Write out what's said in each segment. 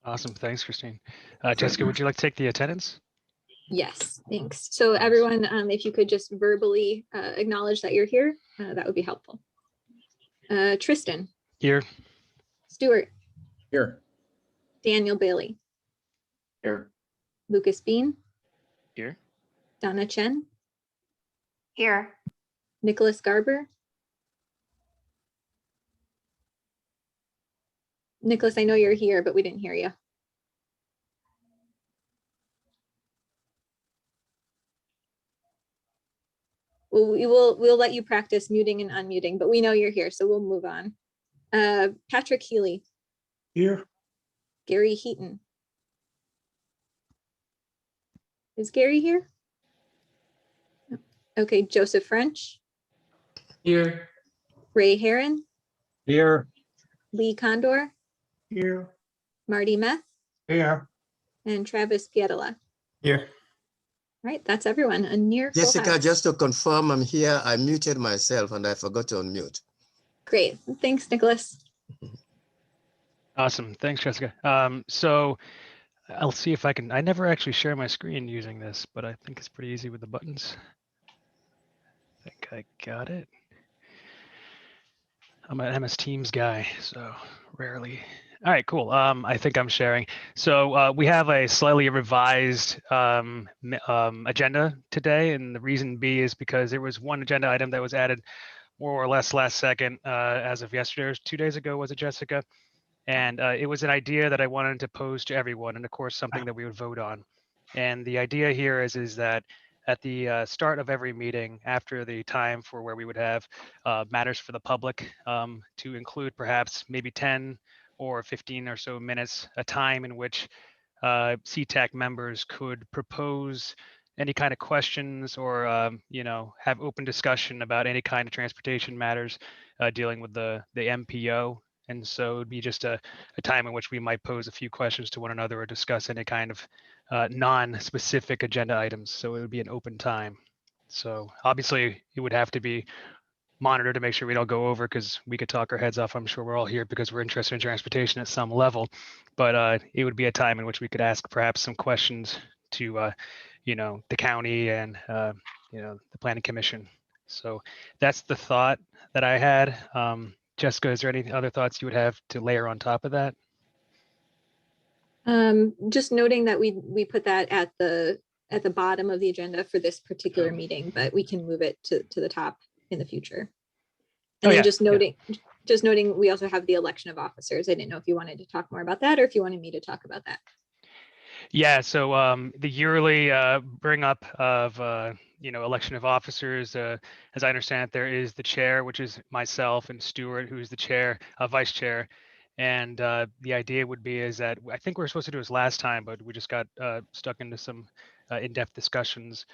Awesome. Thanks, Christine. Jessica, would you like to take the attendance? Yes, thanks. So everyone, if you could just verbally acknowledge that you're here, that would be helpful. Tristan. Here. Stuart. Here. Daniel Bailey. Here. Lucas Bean. Here. Donna Chen. Here. Nicholas Garber. Nicholas, I know you're here, but we didn't hear you. We'll let you practice muting and unmuting, but we know you're here, so we'll move on. Patrick Healy. Here. Gary Heaton. Is Gary here? Okay, Joseph French. Here. Ray Heron. Here. Lee Condor. Here. Marty Meth. Here. And Travis Pietola. Here. All right, that's everyone. A near full Jessica, house. just to confirm, I'm here. I muted myself and I forgot to unmute. Great. Thanks, Nicholas. Awesome. Thanks, Jessica. So I'll see if I can. I never actually share my screen using this, but I think it's pretty easy with the buttons. I think I got it. I'm an MS Teams guy, so rarely. All right, cool. I think I'm sharing. So we have a slightly revised agenda today, and the reason B is because there was one agenda item that was added more or less last second as of yesterday, or 2 days ago, was it, Jessica? And it was an idea that I wanted to pose to everyone, and of course, something that we would vote on. And the idea here is that at the start of every meeting, after the time for where we would have matters for the public, to include perhaps maybe 10 or 15 or so minutes, a time in which CTAC members could propose any kind of questions or have open discussion about any kind of transportation matters dealing with the MPO. And so it would be just a time in which we might pose a few questions to one another or discuss any kind of non-specific agenda items. So it would be an open time. So obviously it would have to be monitored to make sure we don't go over, because we could talk our heads off. I'm sure we're all here because we're interested in transportation at some level, but it would be a time in which we could ask perhaps some questions to the county and the planning commission. So that's the thought that I had. Jessica, is there any other thoughts you would have to layer on top of that? Just noting that we put that at the bottom of the agenda for this particular meeting, but we can move it to the top in the future. And then just noting we also have the election of officers. I didn't know if you wanted to talk more about that or if you wanted me to talk about that. Yeah, so the yearly bring up of election of officers, as I understand it, there is the chair, which is myself, and Stuart, who's the chair, vice chair. And the idea would be is that I think we were supposed to do this last time, but we just got stuck into some in-depth discussions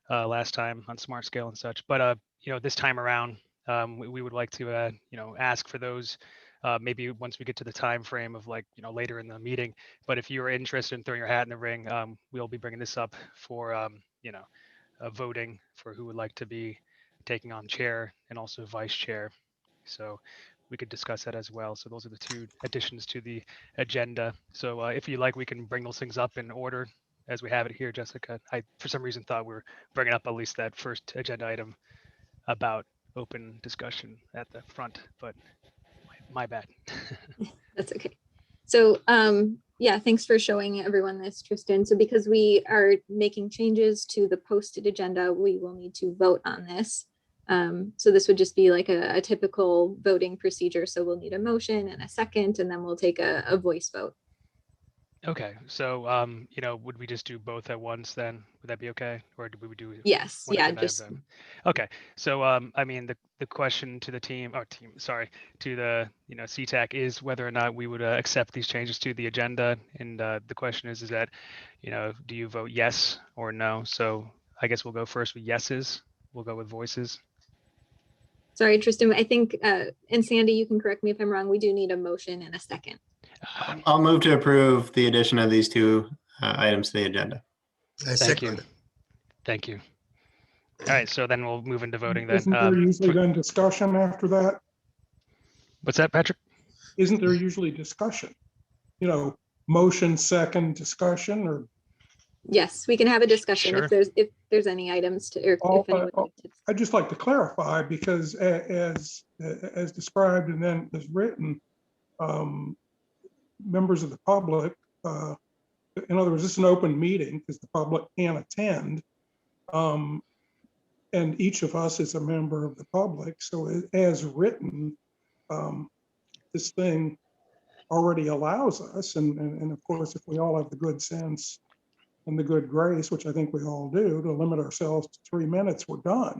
last time on smart scale and such. But this time around, we would like to ask for those maybe once we get to the time frame of later in the meeting. But if you are interested in throwing your hat in the ring, we'll be bringing this up for voting for who would like to be taking on chair and also vice chair. So we could discuss that as well. So those are the two additions to the agenda. So if you like, we can bring those things up in order as we have it here, Jessica. I, for some reason, thought we were bringing up at least that first agenda item about open discussion at the front, but my bad. That's okay. So yeah, thanks for showing everyone this, Tristan. So because we are making changes to the posted agenda, we will need to vote on this. So this would just be like a typical voting procedure. So we'll need a motion and a second, and then we'll take a voice vote. Okay, so would we just do both at once then? Would that be okay? Or do we do? Yes, one yeah, agenda item just. then? Okay, so I mean the question to the to the CTAC is whether or not we would accept these changes to the agenda, and the question is that do you vote yes or no? So I guess we'll go first with yeses. We'll go with voices. Sorry, Tristan, I think, and Sandy, you can correct me if I'm wrong, we do need a motion and a second. I'll move to approve the addition of these two items to the agenda. Thank you. Thank you. All right, so then we'll move into voting then. Isn't there usually then discussion after that? What's that, Patrick? Isn't there usually discussion? motion second discussion or? Yes, we can have a discussion Sure. if there's any items to, or Oh, if anyone would like to. I'd just like to clarify because as described and then as written, members of the public, in other words, this is an open meeting because the public can attend. And each of us is a member of the public. So as written, this thing already allows us, and of course, if we all have the good sense and the good grace, which I think we all do, to limit ourselves to 3 minutes, we're done.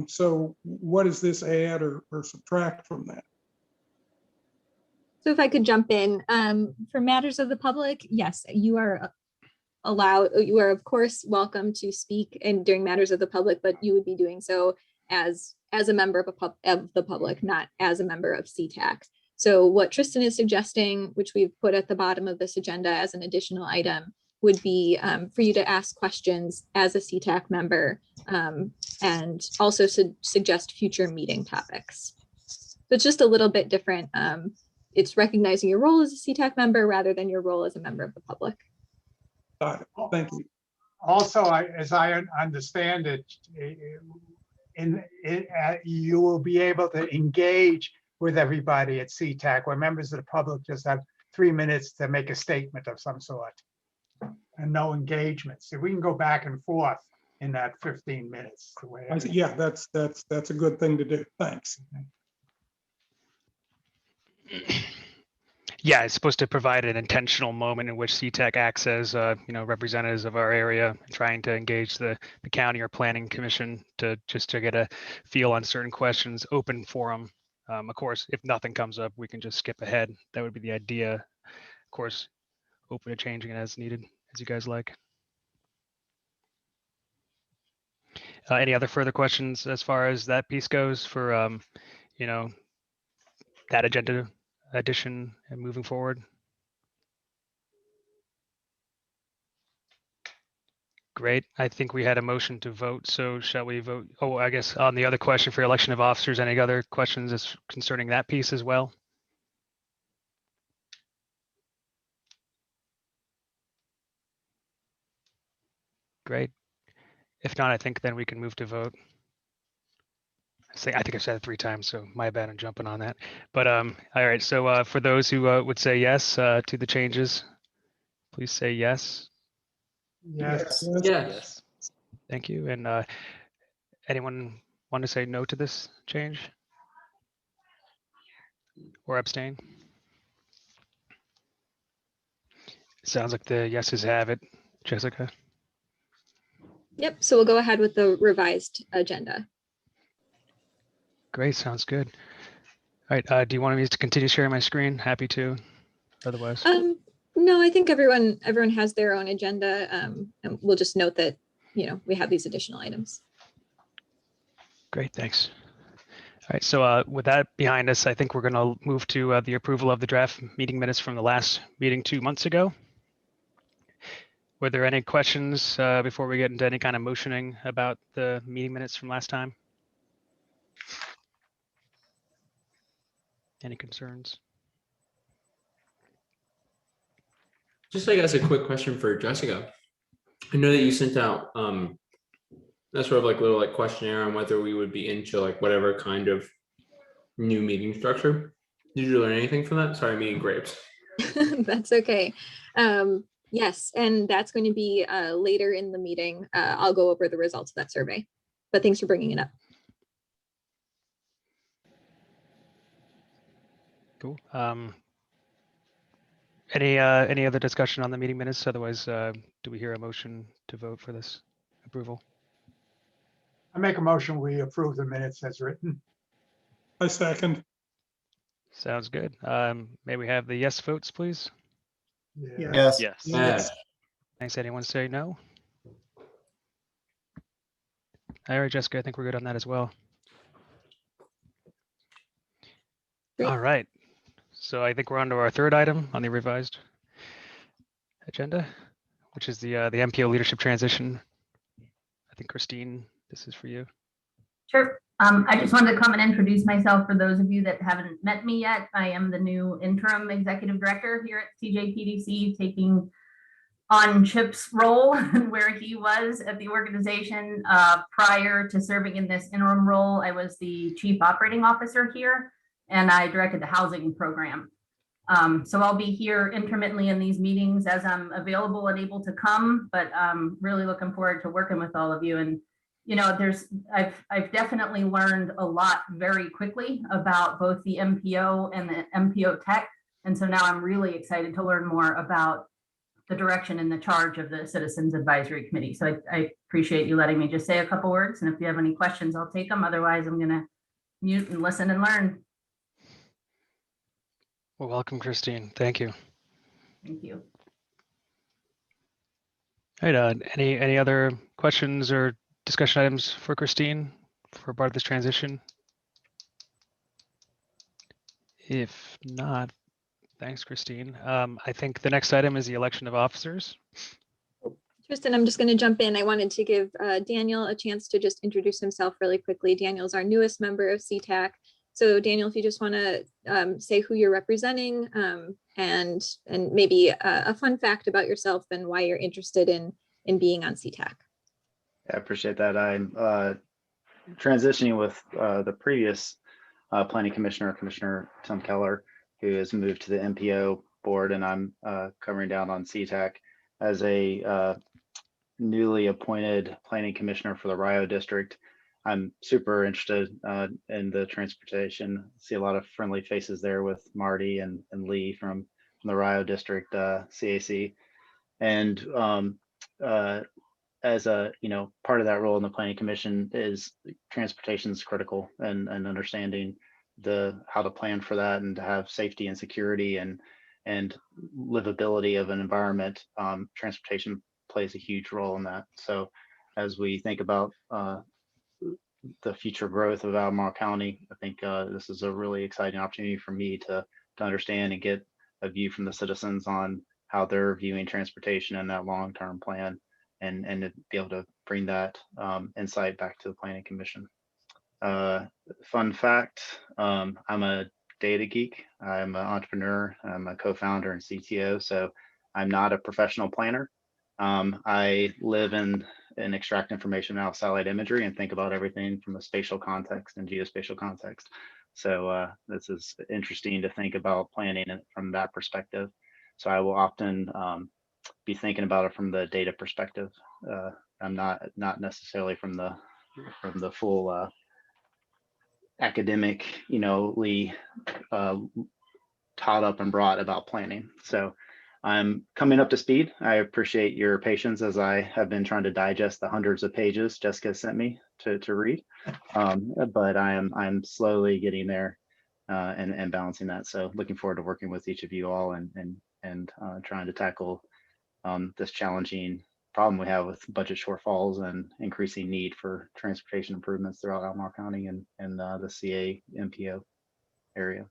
So what does this add or subtract from that? So if I could jump in, for matters of the public, yes, you are allowed, you are of course welcome to speak and during matters of the public, but you would be doing so as a member of the public, not as a member of CTAC. So what Tristan is suggesting, which we've put at the bottom of this agenda as an additional item, would be for you to ask questions as a CTAC member and also suggest future meeting topics. So it's just a little bit different. It's recognizing your role as a CTAC member rather than your role as a member of the public. Thank you. Also, as I understand it, you will be able to engage with everybody at CTAC, where members of the public just have 3 minutes to make a statement of some sort and no engagement. So we can go back and forth in that 15 minutes. The way Yeah, that's a good thing to do. Thanks. Yeah, it's supposed to provide an intentional moment in which CTAC acts as, representatives of our area, trying to engage the county or planning commission to get a feel on certain questions, open forum. Of course, if nothing comes up, we can just skip ahead. That would be the idea. Of course, open to changing it as needed, as you guys like. Any other further questions as far as that piece goes for, that agenda addition and moving forward? Great. I think we had a motion to vote. So shall we vote? Oh, I guess on the other question for election of officers, any other questions concerning that piece as well? Great. If not, I think then we can move to vote. I think I've said it 3 times, so my bad on jumping on that. But all right. So for those who would say yes to the changes, please say yes. yes, Yes. Thank you. And anyone want to say no to this change or abstain? Sounds like the yeses have it. Jessica? Yep, so we'll go ahead with the revised agenda. Great, sounds good. All right, do you want me to continue sharing my screen? Happy to, otherwise. No, I think everyone has their own agenda. And we'll just note that, we have these additional items. Great, thanks. All right, so with that behind us, I think we're gonna move to the approval of the draft meeting minutes from the last meeting 2 months ago. Were there any questions before we get into any kind of motioning about the meeting minutes from last time? Any concerns? Just like as a quick question for Jessica, I know that you sent out that sort of like little like questionnaire on whether we would be into like whatever kind of new meeting structure. Did you learn anything from that? Sorry, I'm eating grapes. That's okay. Yes, and that's going to be later in the meeting. I'll go over the results of that survey, but thanks for bringing it up. Cool. Any other discussion on the meeting minutes? Otherwise, do we hear a motion to vote for this approval? I make a motion, we approve the minutes as written. I second. Sounds good. May we have the yes votes, please? Yeah. Yes. Yes. Yes. Thanks. Anyone say no? All right, Jessica, I think we're good on that as well. Great. All right. So I think we're on to our third item on the revised agenda, which is the MPO leadership transition. I think Christine, this is for you. Sure. I just wanted to come and introduce myself for those of you that haven't met me yet. I am the new interim executive director here at TJPDC, taking on Chip's role where he was at the organization. Prior to serving in this interim role, I was the chief operating officer here, and I directed the housing program. So I'll be here intermittently in these meetings as I'm available and able to come, but I'm really looking forward to working with all of you. And you know, I've definitely learned a lot very quickly about both the MPO and the MPO tech. And so now I'm really excited to learn more about the direction and the charge of the Citizens Advisory Committee. So I appreciate you letting me just say a couple words. And if you have any questions, I'll take them. Otherwise, I'm going to mute and listen and learn. Well, welcome, Christine. Thank you. Thank you. All right. Any other questions or discussion items for Christine for part of this transition? If not, thanks, Christine. I think the next item is the election of officers. Tristan, I'm just going to jump in. I wanted to give Daniel a chance to just introduce himself really quickly. Daniel's our newest member of CTAC. So Daniel, if you just want to say who you're representing and maybe a fun fact about yourself and why you're interested in being on CTAC. I appreciate that. I'm transitioning with the previous planning commissioner, Commissioner Tim Keller, who has moved to the MPO board, and I'm covering down on CTAC as a newly appointed planning commissioner for the Rio district. I'm super interested in the transportation. See a lot of friendly faces there with Marty and Lee from the Rio district CAC, and as a part of that role in the planning commission is transportation is critical, and understanding how to plan for that and to have safety and security and livability of an environment. Transportation plays a huge role in that. So as we think about the future growth of Albemarle County, I think this is a really exciting opportunity for me to understand and get a view from the citizens on how they're viewing transportation and that long-term plan, and to be able to bring that insight back to the Planning Commission. Fun fact, I'm a data geek. I'm an entrepreneur. I'm a co-founder and CTO, so I'm not a professional planner. I live and extract information out of satellite imagery and think about everything from a spatial context and geospatial context. So this is interesting to think about planning from that perspective. So I will often be thinking about it from the data perspective. I'm not necessarily from the full academic, taught up and brought about planning. So I'm coming up to speed. I appreciate your patience as I have been trying to digest the hundreds of pages Jessica sent me to read, but I'm slowly getting there and balancing that. So looking forward to working with each of you all and trying to tackle this challenging problem we have with budget shortfalls and increasing need for transportation improvements throughout Albemarle County and the CA MPO area.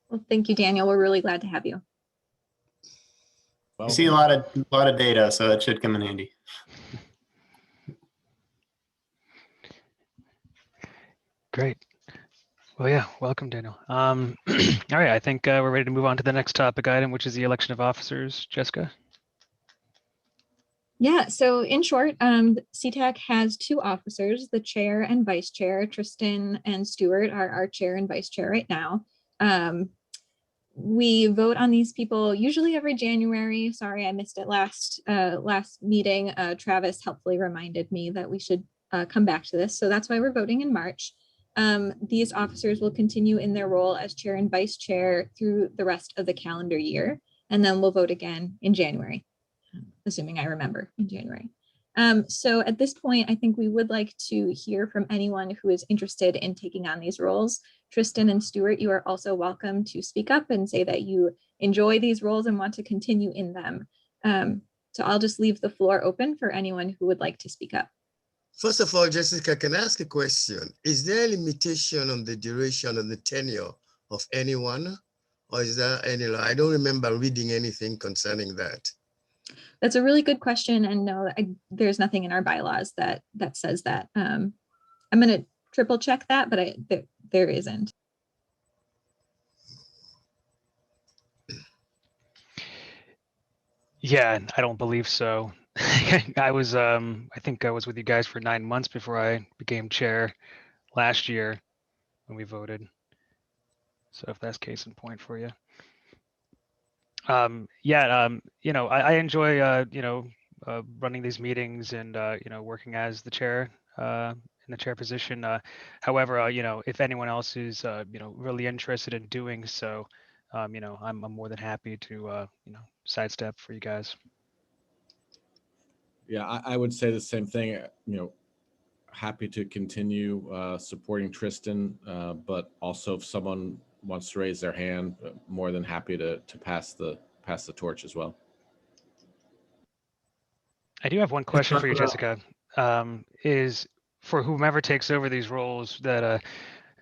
Well, thank you, Daniel. We're really glad to have you. You see a lot of data, so it should come in handy. Great. Well, yeah, welcome, Daniel. All right, I think we're ready to move on to the next topic item, which is the election of officers. Jessica? Yeah, so in short, CTAC has two officers, the chair and vice chair. Tristan and Stuart are our chair and vice chair right now. We vote on these people usually every January. Sorry, I missed it last meeting. Travis helpfully reminded me that we should come back to this. So that's why we're voting in March. These officers will continue in their role as chair and vice chair through the rest of the calendar year. And then we'll vote again in January, assuming I remember in January. So at this point, I think we would like to hear from anyone who is interested in taking on these roles. Tristan and Stuart, you are also welcome to speak up and say that you enjoy these roles and want to continue in them. So I'll just leave the floor open for anyone who would like to speak up. First of all, Jessica, can I ask a question? Is there a limitation on the duration and the tenure of anyone? Or is there any, I don't remember reading anything concerning that. That's a really good question. And no, there's nothing in our bylaws that says that. I'm gonna triple check that, but there isn't. Yeah, I don't believe so. I was, I think I was with you guys for 9 months before I became chair last year when we voted. So if that's case in point for you. Yeah, I enjoy, running these meetings and, working as the chair, in the chair position. However, if anyone else is, really interested in doing so, I'm more than happy to, sidestep for you guys. Yeah, I would say the same thing. Happy to continue supporting Tristan, but also if someone wants to raise their hand, more than happy to pass the torch as well. I do have one question for you, Jessica. Is for whomever takes over these roles that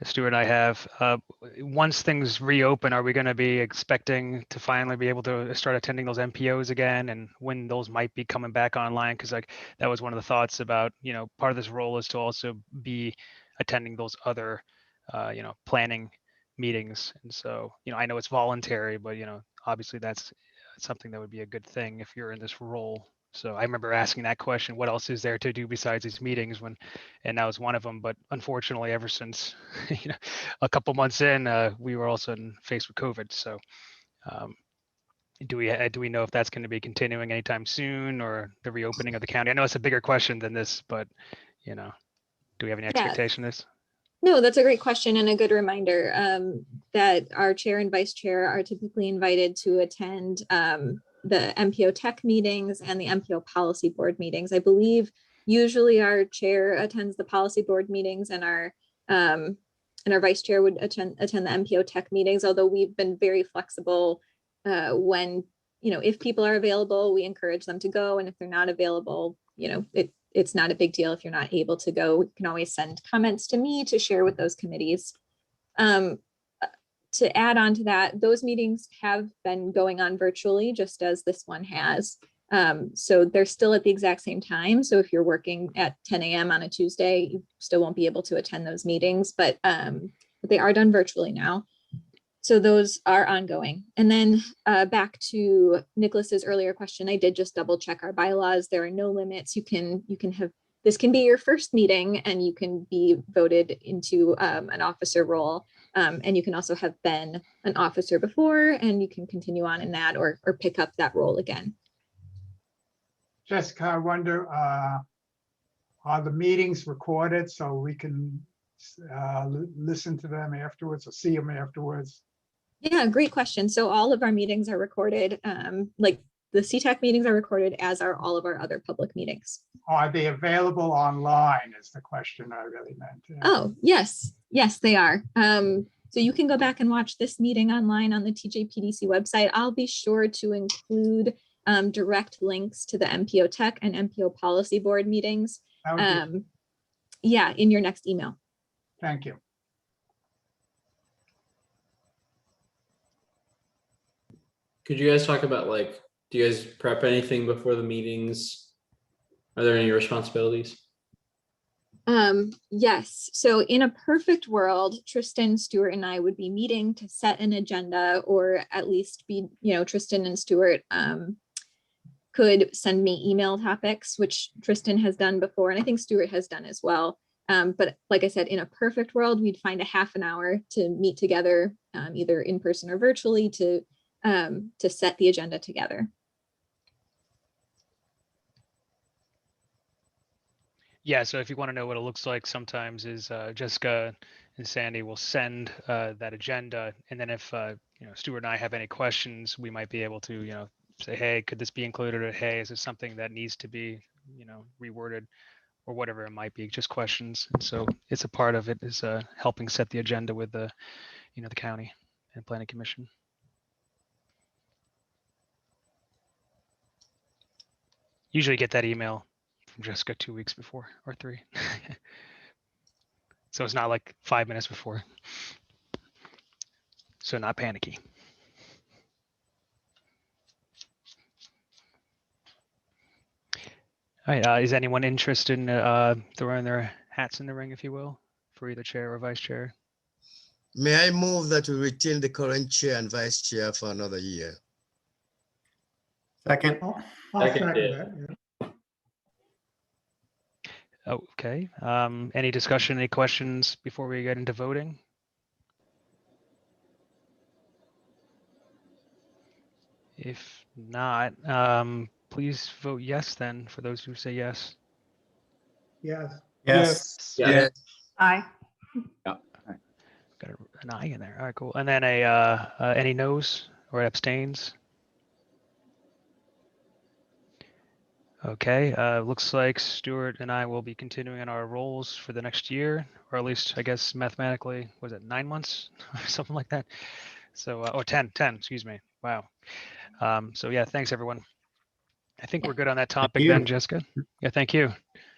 Stuart and I have, once things reopen, are we going to be expecting to finally be able to start attending those MPOs again, and when those might be coming back online? Because like that was one of the thoughts about, part of this role is to also be attending those other, planning meetings. And so, I know it's voluntary, but, obviously that's something that would be a good thing if you're in this role. So I remember asking that question, what else is there to do besides these meetings, and that was one of them. But unfortunately, ever since, a couple months in, we were also faced with COVID. So do we know if that's going to be continuing anytime soon, or the reopening of the county? I know it's a bigger question than this, but, do we have any expectation of this? No, that's a great question and a good reminder that our chair and vice chair are typically invited to attend the MPO Tech meetings and the MPO Policy Board meetings. I believe usually our chair attends the Policy Board meetings, and our vice chair would attend the MPO Tech meetings, although we've been very flexible when, if people are available, we encourage them to go. And if they're not available, it's not a big deal if you're not able to go. You can always send comments to me to share with those committees. To add on to that, those meetings have been going on virtually, just as this one has. So they're still at the exact same time. So if you're working at 10 a.m. on a Tuesday, you still won't be able to attend those meetings, but they are done virtually now. So those are ongoing. And then back to Nicholas's earlier question, I did just double check our bylaws. There are no limits. You can have, this can be your first meeting, and you can be voted into an officer role. And you can also have been an officer before, and you can continue on in that or pick up that role again. Jessica, I wonder, are the meetings recorded so we can listen to them afterwards or see them afterwards? Yeah, great question. So all of our meetings are recorded, like the CTAC meetings are recorded, as are all of our other public meetings. Are they available online is the question I really meant. Yeah. Oh, yes. Yes, they are. So you can go back and watch this meeting online on the TJPDC website. I'll be sure to include direct links to the MPO Tech and MPO Policy Board meetings. Yeah, in your next email. Thank you. Could you guys talk about, like, do you guys prep anything before the meetings? Are there any responsibilities? Yes. So in a perfect world, Tristan, Stuart, and I would be meeting to set an agenda, or at least be, Tristan and Stuart could send me email topics, which Tristan has done before, and I think Stuart has done as well. But like I said, in a perfect world, we'd find a half an hour to meet together, either in person or virtually, to set the agenda together. Yeah, so if you want to know what it looks like, sometimes is Jessica and Sandy will send that agenda, and then if Stuart and I have any questions, we might be able to say, hey, could this be included, or hey, is this something that needs to be reworded, or whatever it might be, just questions. And so it's a part of it is helping set the agenda with the the county and planning commission. Usually get that email from Jessica 2 weeks before, or 3. So it's not like 5 minutes before. So not panicky. All right, is anyone interested in throwing their hats in the ring, if you will, for either chair or vice chair. May I move that we retain the current chair and vice chair for another year? Second. I'll Second, second yeah. that. Yeah. Okay. Any discussion, any questions before we get into voting? If not, please vote yes then for those who say yes. Yes. Yes. Yeah. Aye. Got an eye in there. All right, cool. And then any no's or abstains? Okay, looks like Stuart and I will be continuing in our roles for the next year, or at least I guess mathematically, was it 9 months or something like that? So, or 10, excuse me. Wow. So yeah, thanks everyone. I think we're good on that topic you. then, Jessica. Yeah, thank you.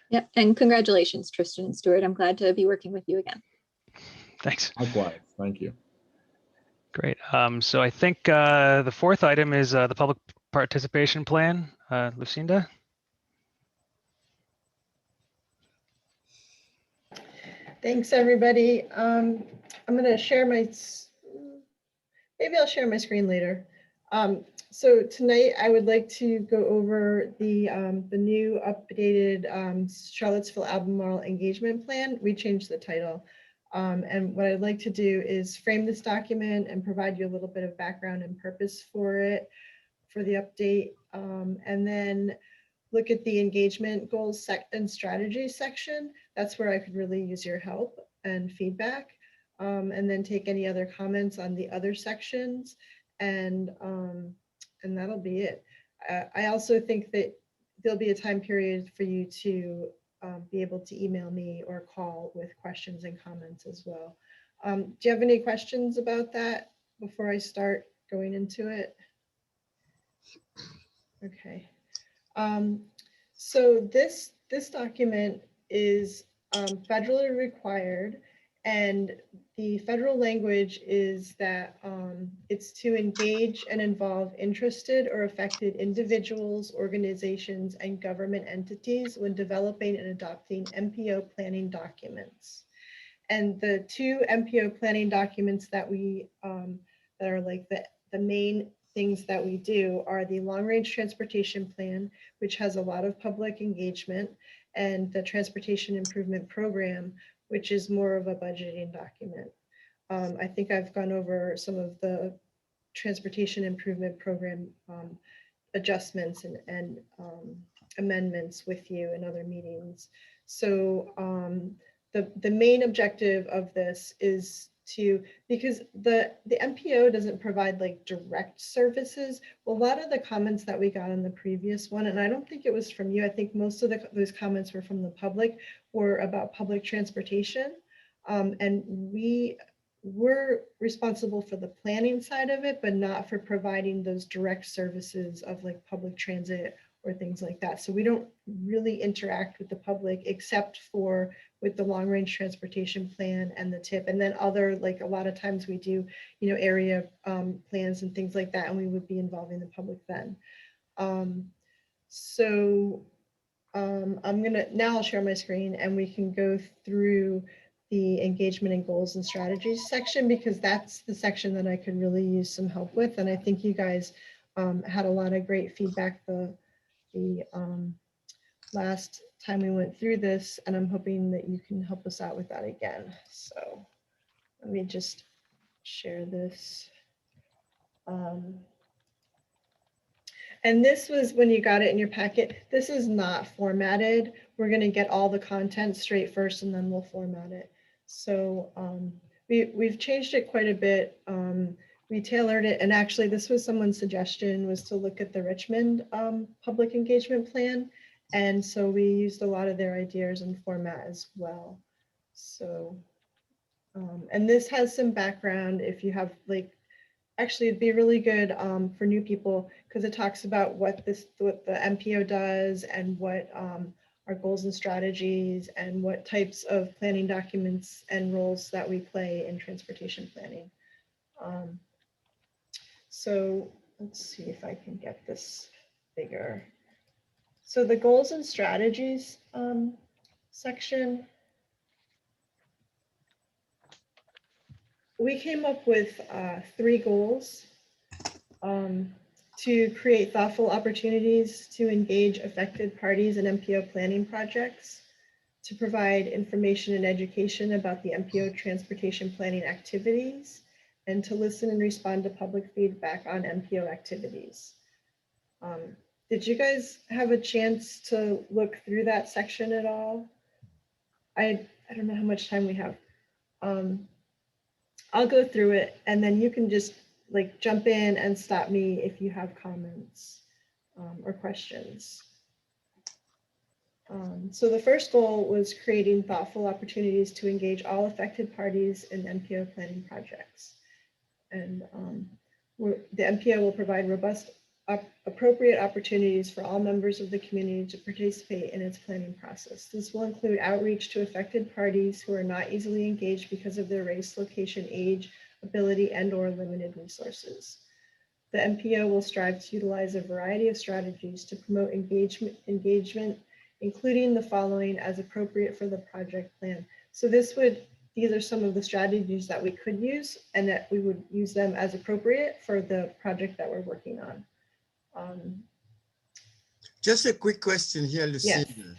Yep, and congratulations, Tristan and Stuart. I'm glad to be working with you again. Thanks. Likewise, thank you. Great. So I think the fourth item is the public participation plan. Lucinda? Thanks, everybody. I'm going to share maybe I'll share my screen later. So tonight I would like to go over the new updated Charlottesville Albemarle engagement plan. We changed the title. And what I'd like to do is frame this document and provide you a little bit of background and purpose for it, for the update, and then look at the engagement goals and strategies section. That's where I could really use your help and feedback, and then take any other comments on the other sections, and that'll be it. I also think that there'll be a time period for you to be able to email me or call with questions and comments as well. Do you have any questions about that before I start going into it? Okay. So this document is federally required, and the federal language is that it's to engage and involve interested or affected individuals, organizations, and government entities when developing and adopting MPO planning documents. And the two MPO planning documents that we that are like the main things that we do are the long range transportation plan, which has a lot of public engagement, and the transportation improvement program, which is more of a budgeting document. I think I've gone over some of the transportation improvement program adjustments and amendments with you in other meetings. So the main objective of this is because the MPO doesn't provide like direct services. Well, a lot of the comments that we got on the previous one, and I don't think it was from you, I think most of those comments were from the public, were about public transportation. And we're responsible for the planning side of it, but not for providing those direct services of like public transit or things like that. So we don't really interact with the public except for with the long range transportation plan and the TIP. And then other, like a lot of times we do, area plans and things like that, and we would be involving the public then. Now I'll share my screen and we can go through the engagement and goals and strategies section, because that's the section that I could really use some help with. And I think you guys had a lot of great feedback the last time we went through this, and I'm hoping that you can help us out with that again. So let me just share this. And this was when you got it in your packet. This is not formatted. We're going to get all the content straight first, and then we'll format it. So we've changed it quite a bit. We tailored it, and actually this was someone's suggestion, was to look at the Richmond public engagement plan. And so we used a lot of their ideas and format as well. So, and this has some background if you have actually it'd be really good for new people, because it talks about what the MPO does and what our goals and strategies and what types of planning documents and roles that we play in transportation planning. So let's see if I can get this bigger. So the goals and strategies section, we came up with 3 goals to create thoughtful opportunities to engage affected parties in MPO planning projects, to provide information and education about the MPO transportation planning activities, and to listen and respond to public feedback on MPO activities. Did you guys have a chance to look through that section at all? I don't know how much time we have. I'll go through it and then you can just like jump in and stop me if you have comments or questions. So the first goal was creating thoughtful opportunities to engage all affected parties in MPO planning projects. And the MPO will provide robust, appropriate opportunities for all members of the community to participate in its planning process. This will include outreach to affected parties who are not easily engaged because of their race, location, age, ability, and/or limited resources. The MPO will strive to utilize a variety of strategies to promote engagement, including the following as appropriate for the project plan. So these are some of the strategies that we could use and that we would use them as appropriate for the project that we're working on. Just a quick question here, Lucinda. Yes.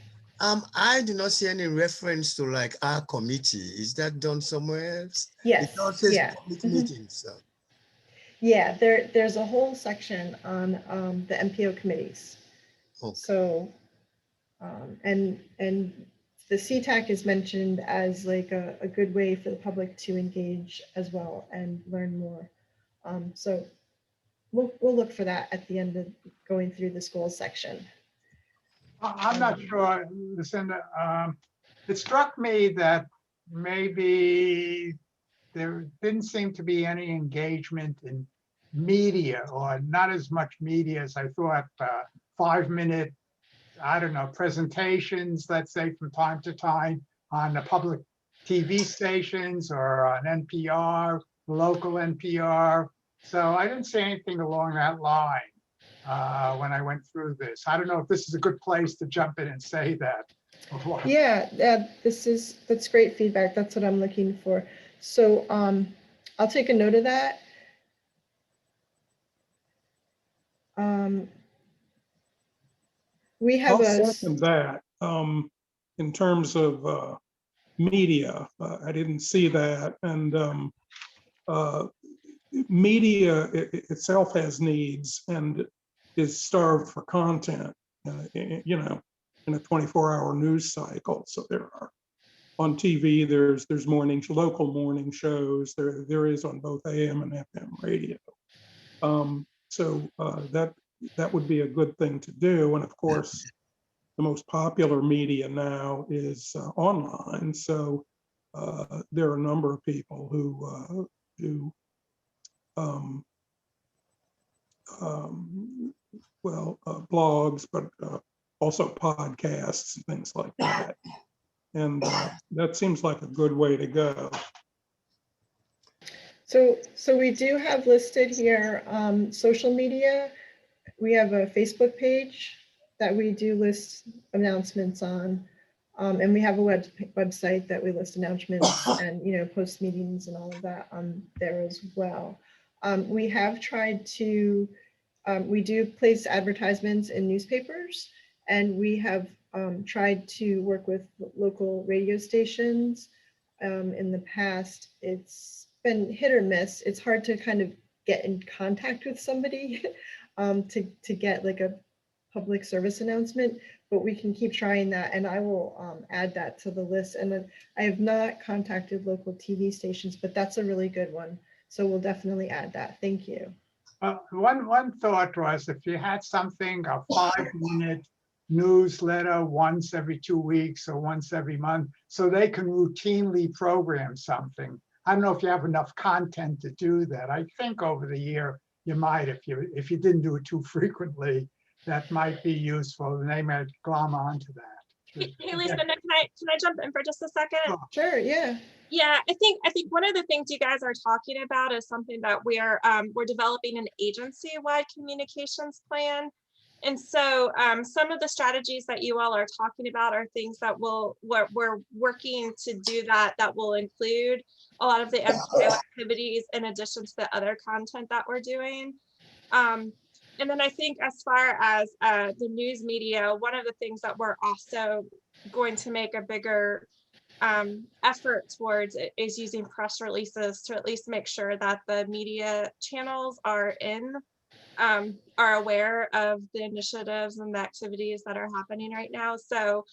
I do not see any reference to like our committee. Is that done somewhere else? Yes. It all says Yeah. public meetings. So. Yeah, there's a whole section on the MPO committees. Okay. So, and the CTAC is mentioned as like a good way for the public to engage as well and learn more. So we'll look for that at the end of going through the schools section. I'm not sure, Lucinda. It struck me that maybe there didn't seem to be any engagement in media, or not as much media as I thought. 5-minute, I don't know, presentations, let's say from time to time on the public TV stations or on NPR, local NPR. So I didn't see anything along that line when I went through this. I don't know if this is a good place to jump in and say that. Yeah, that's great feedback. That's what I'm looking for. So I'll take a note of that. We have I'll second that. In terms of media, I didn't see that, and media itself has needs and is starved for content, you know, in a 24-hour news cycle. So there are on TV, there's local morning shows. There is on both AM and FM radio. So that would be a good thing to do. And of course, the most popular media now is online. So there are a number of people who do blogs, but also podcasts and things like that. And that seems like a good way to go. So we do have listed here social media. We have a Facebook page that we do list announcements on. And we have a website that we list announcements and, you know, post meetings and all of that on there as well. We have tried to, we do place advertisements in newspapers, and we have tried to work with local radio stations. In the past, it's been hit or miss. It's hard to kind of get in contact with somebody to get like a public service announcement, but we can keep trying that, and I will add that to the list. And I have not contacted local TV stations, but that's a really good one. So we'll definitely add that. Thank you. One thought was, if you had something, a 5-minute newsletter once every 2 weeks or once every month, so they can routinely program something. I don't know if you have enough content to do that. I think over the year you might, if you didn't do it too frequently, that might be useful, and they might glom onto that. Hey, Lucinda, can I jump in for just a second? Sure, yeah. Yeah, I think one of the things you guys are talking about is something that we're developing an agency-wide communications plan. And so some of the strategies that you all are talking about are things that we're working to do that will include a lot of the MPO activities in addition to the other content that we're doing. And then I think as far as the news media, one of the things that we're also going to make a bigger effort towards is using press releases to at least make sure that the media channels are aware of the initiatives and the activities that are happening right now. So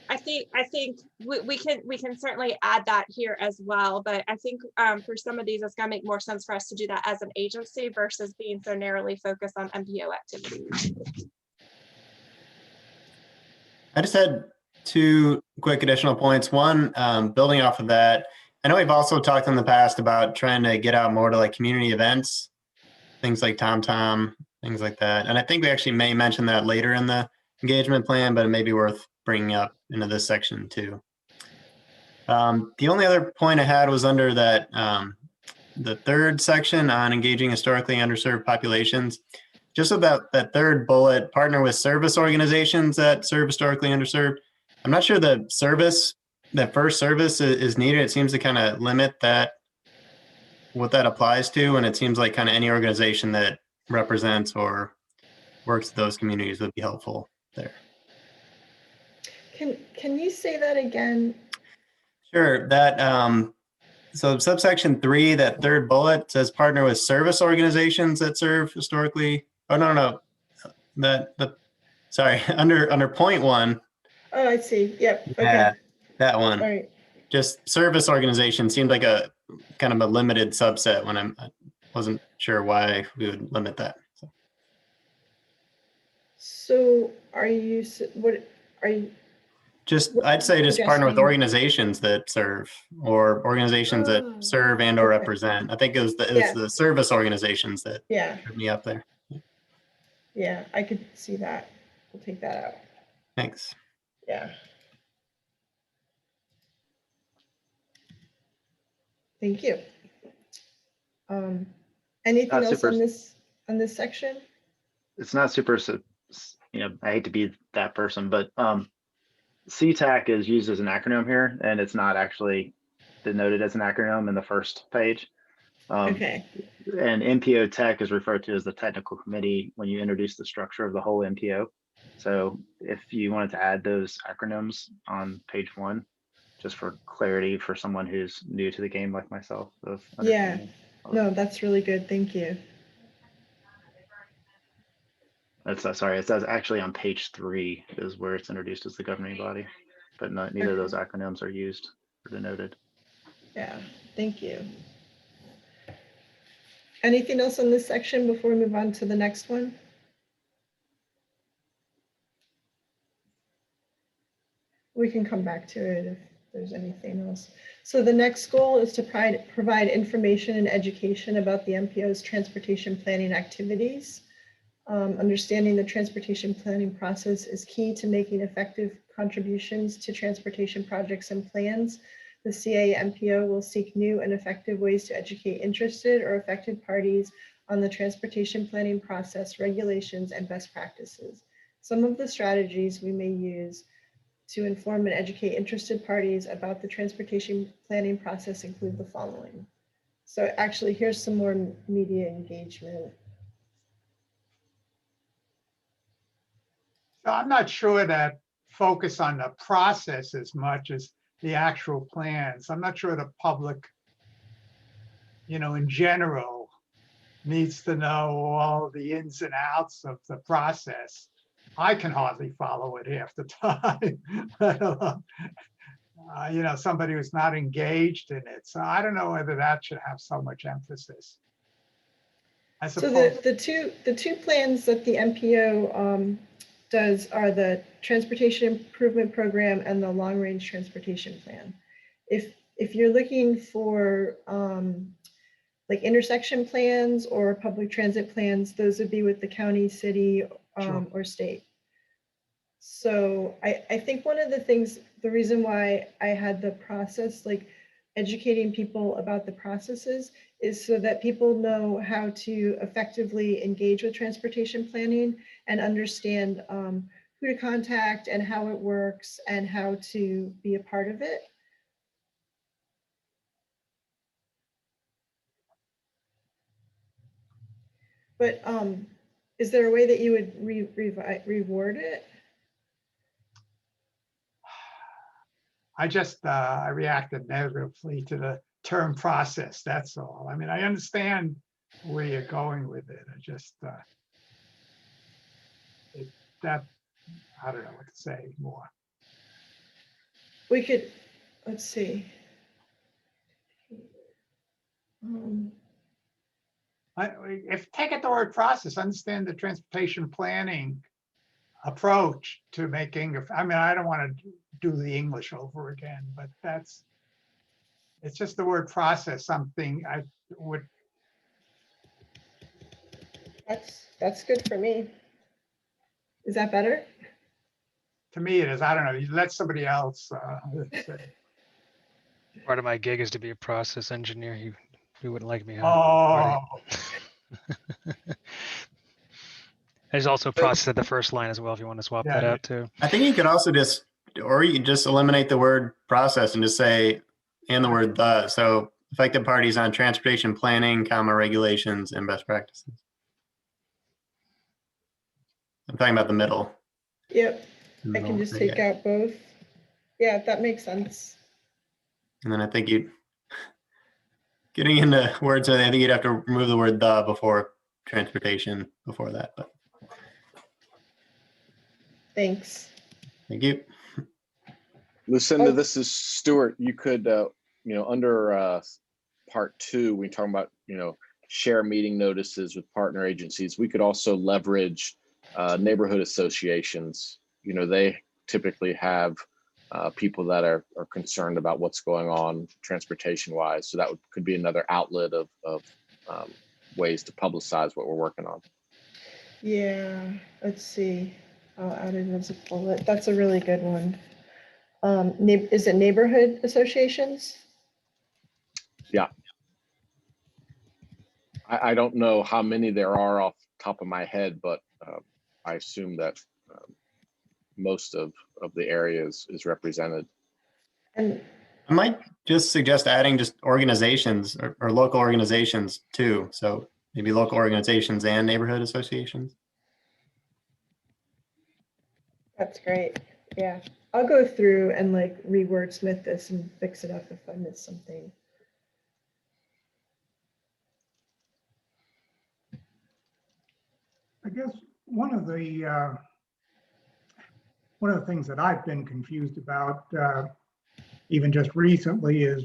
I think we can certainly add that here as well, but I think for some of these, it's going to make more sense for us to do that as an agency versus being so narrowly focused on MPO activities. I just had two quick additional points. One, building off of that, I know we've also talked in the past about trying to get out more to like community events, things like TomTom, things like that. And I think we actually may mention that later in the engagement plan, but it may be worth bringing up into this section too. The only other point I had was under that, the third section on engaging historically underserved populations. Just about that third bullet, partner with service organizations that serve historically underserved. I'm not sure the service, that first service is needed. It seems to kind of limit that, what that applies to. And it seems like kind of any organization that represents or works with those communities would be helpful there. Can you say that again? Sure. That so subsection 3, that third bullet says partner with service organizations that serve historically. Oh no. Sorry, under point 1. Oh, I see. Yep. Okay. Yeah, that one. All right. Just service organization seemed like a kind of a limited subset when I wasn't sure why we would limit that. So are you, I'd say just partner with suggesting? organizations that serve, or organizations that serve and or okay. represent. I think it was the service organizations that put me up there. Yeah, I could see that. We'll take that out. Thanks. Yeah. Thank you. Anything Not else super- on this section? It's not super, I hate to be that person, but CTAC is used as an acronym here, and it's not actually denoted as an acronym in the first page. Okay. And MPO Tech is referred to as the technical committee when you introduce the structure of the whole MPO. So if you wanted to add those acronyms on page 1, just for clarity for someone who's new to the game like myself. Yeah, no, that's really good. Thank you. That's sorry, it says actually on page 3 is where it's introduced as the governing body, but neither of those acronyms are used or denoted. Yeah, thank you. Anything else on this section before we move on to the next one? We can come back to it if there's anything else. So the next goal is to provide information and education about the MPO's transportation planning activities. Understanding the transportation planning process is key to making effective contributions to transportation projects and plans. The CA-MPO will seek new and effective ways to educate interested or affected parties on the transportation planning process, regulations, and best practices. Some of the strategies we may use to inform and educate interested parties about the transportation planning process include the following. So actually, here's some more media engagement. So I'm not sure that focus on the process as much as the actual plans. I'm not sure the public, in general, needs to know all the ins and outs of the process. I can hardly follow it half the time. Somebody who's not engaged in it. So I don't know whether that should have so much emphasis. I suppose. So the two plans that the MPO does are the Transportation Improvement Program and the Long Range Transportation Plan. If you're looking for like intersection plans or public transit plans, those would be with the county, city, Sure. or state. So I think one of the things, the reason why I had the process, like educating people about the processes, is so that people know how to effectively engage with transportation planning and understand who to contact and how it works and how to be a part of it. But is there a way that you would reward it? I just, I reacted negatively to the term process, that's all. I mean, I understand where you're going with it. I just, I don't know what to say more. We could, let's see. If take it the word process, understand the transportation planning approach to making, I mean, I don't want to do the English over again, but it's just the word process, something I would. That's good for me. Is that better? To me, it is. I don't know. You let somebody else say. Part of my gig is to be a process engineer. You wouldn't like me, huh? Oh, There's also process at the first line as well, if you want to swap that Yeah. out too. I think you could also or you could just eliminate the word process and just say, and the word the. So affected parties on transportation planning, regulations and best practices. I'm talking about the middle. Yep, I Middle, can just right, take yeah. out both. Yeah, that makes sense. And then I think getting into words, I think you'd have to remove the word the before transportation before that, but Thanks. thank you. Lucinda, Oh. this is Stuart. You could, under part 2, we talk about, share meeting notices with partner agencies. We could also leverage neighborhood associations. They typically have people that are concerned about what's going on transportation wise. So that could be another outlet of ways to publicize what we're working on. Yeah, let's see. I'll add it as a bullet. That's a really good one. Is it neighborhood associations? Yeah. I don't know how many there are off the top of my head, but I assume that most of the area is represented. And I might just suggest adding just organizations or local organizations too. So maybe local organizations and neighborhood associations. that's great. Yeah, I'll go through and like rewordsmith this and fix it up if I miss something. I guess one of the things that I've been confused about, even just recently, is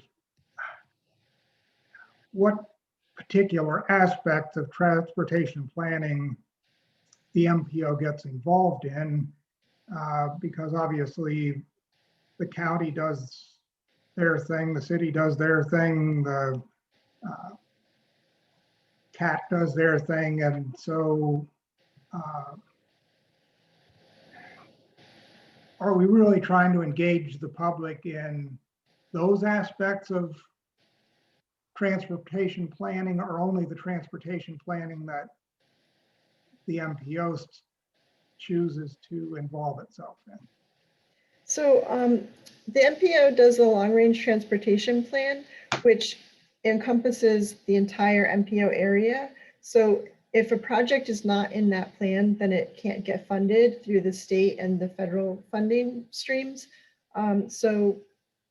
what particular aspects of transportation planning the MPO gets involved in, because obviously the county does their thing, the city does their thing, the CAT does their thing, and so are we really trying to engage the public in those aspects of transportation planning, or only the transportation planning that the MPO chooses to involve itself in? So the MPO does the long range transportation plan, which encompasses the entire MPO area. So if a project is not in that plan, then it can't get funded through the state and the federal funding streams. So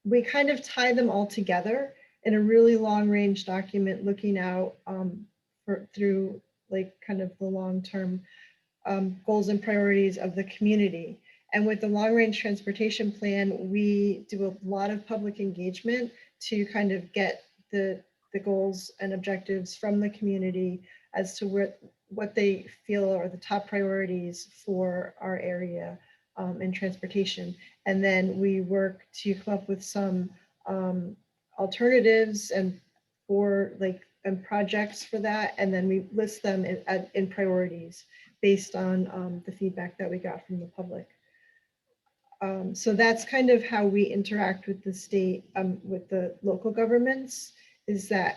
we kind of tie them all together in a really long range document, looking out through like kind of the long-term goals and priorities of the community. And with the long range transportation plan, we do a lot of public engagement to kind of get the goals and objectives from the community as to what they feel are the top priorities for our area in transportation. And then we work to come up with some alternatives and projects for that. And then we list them in priorities based on the feedback that we got from the public. So that's kind of how we interact with the state, with the local governments, is that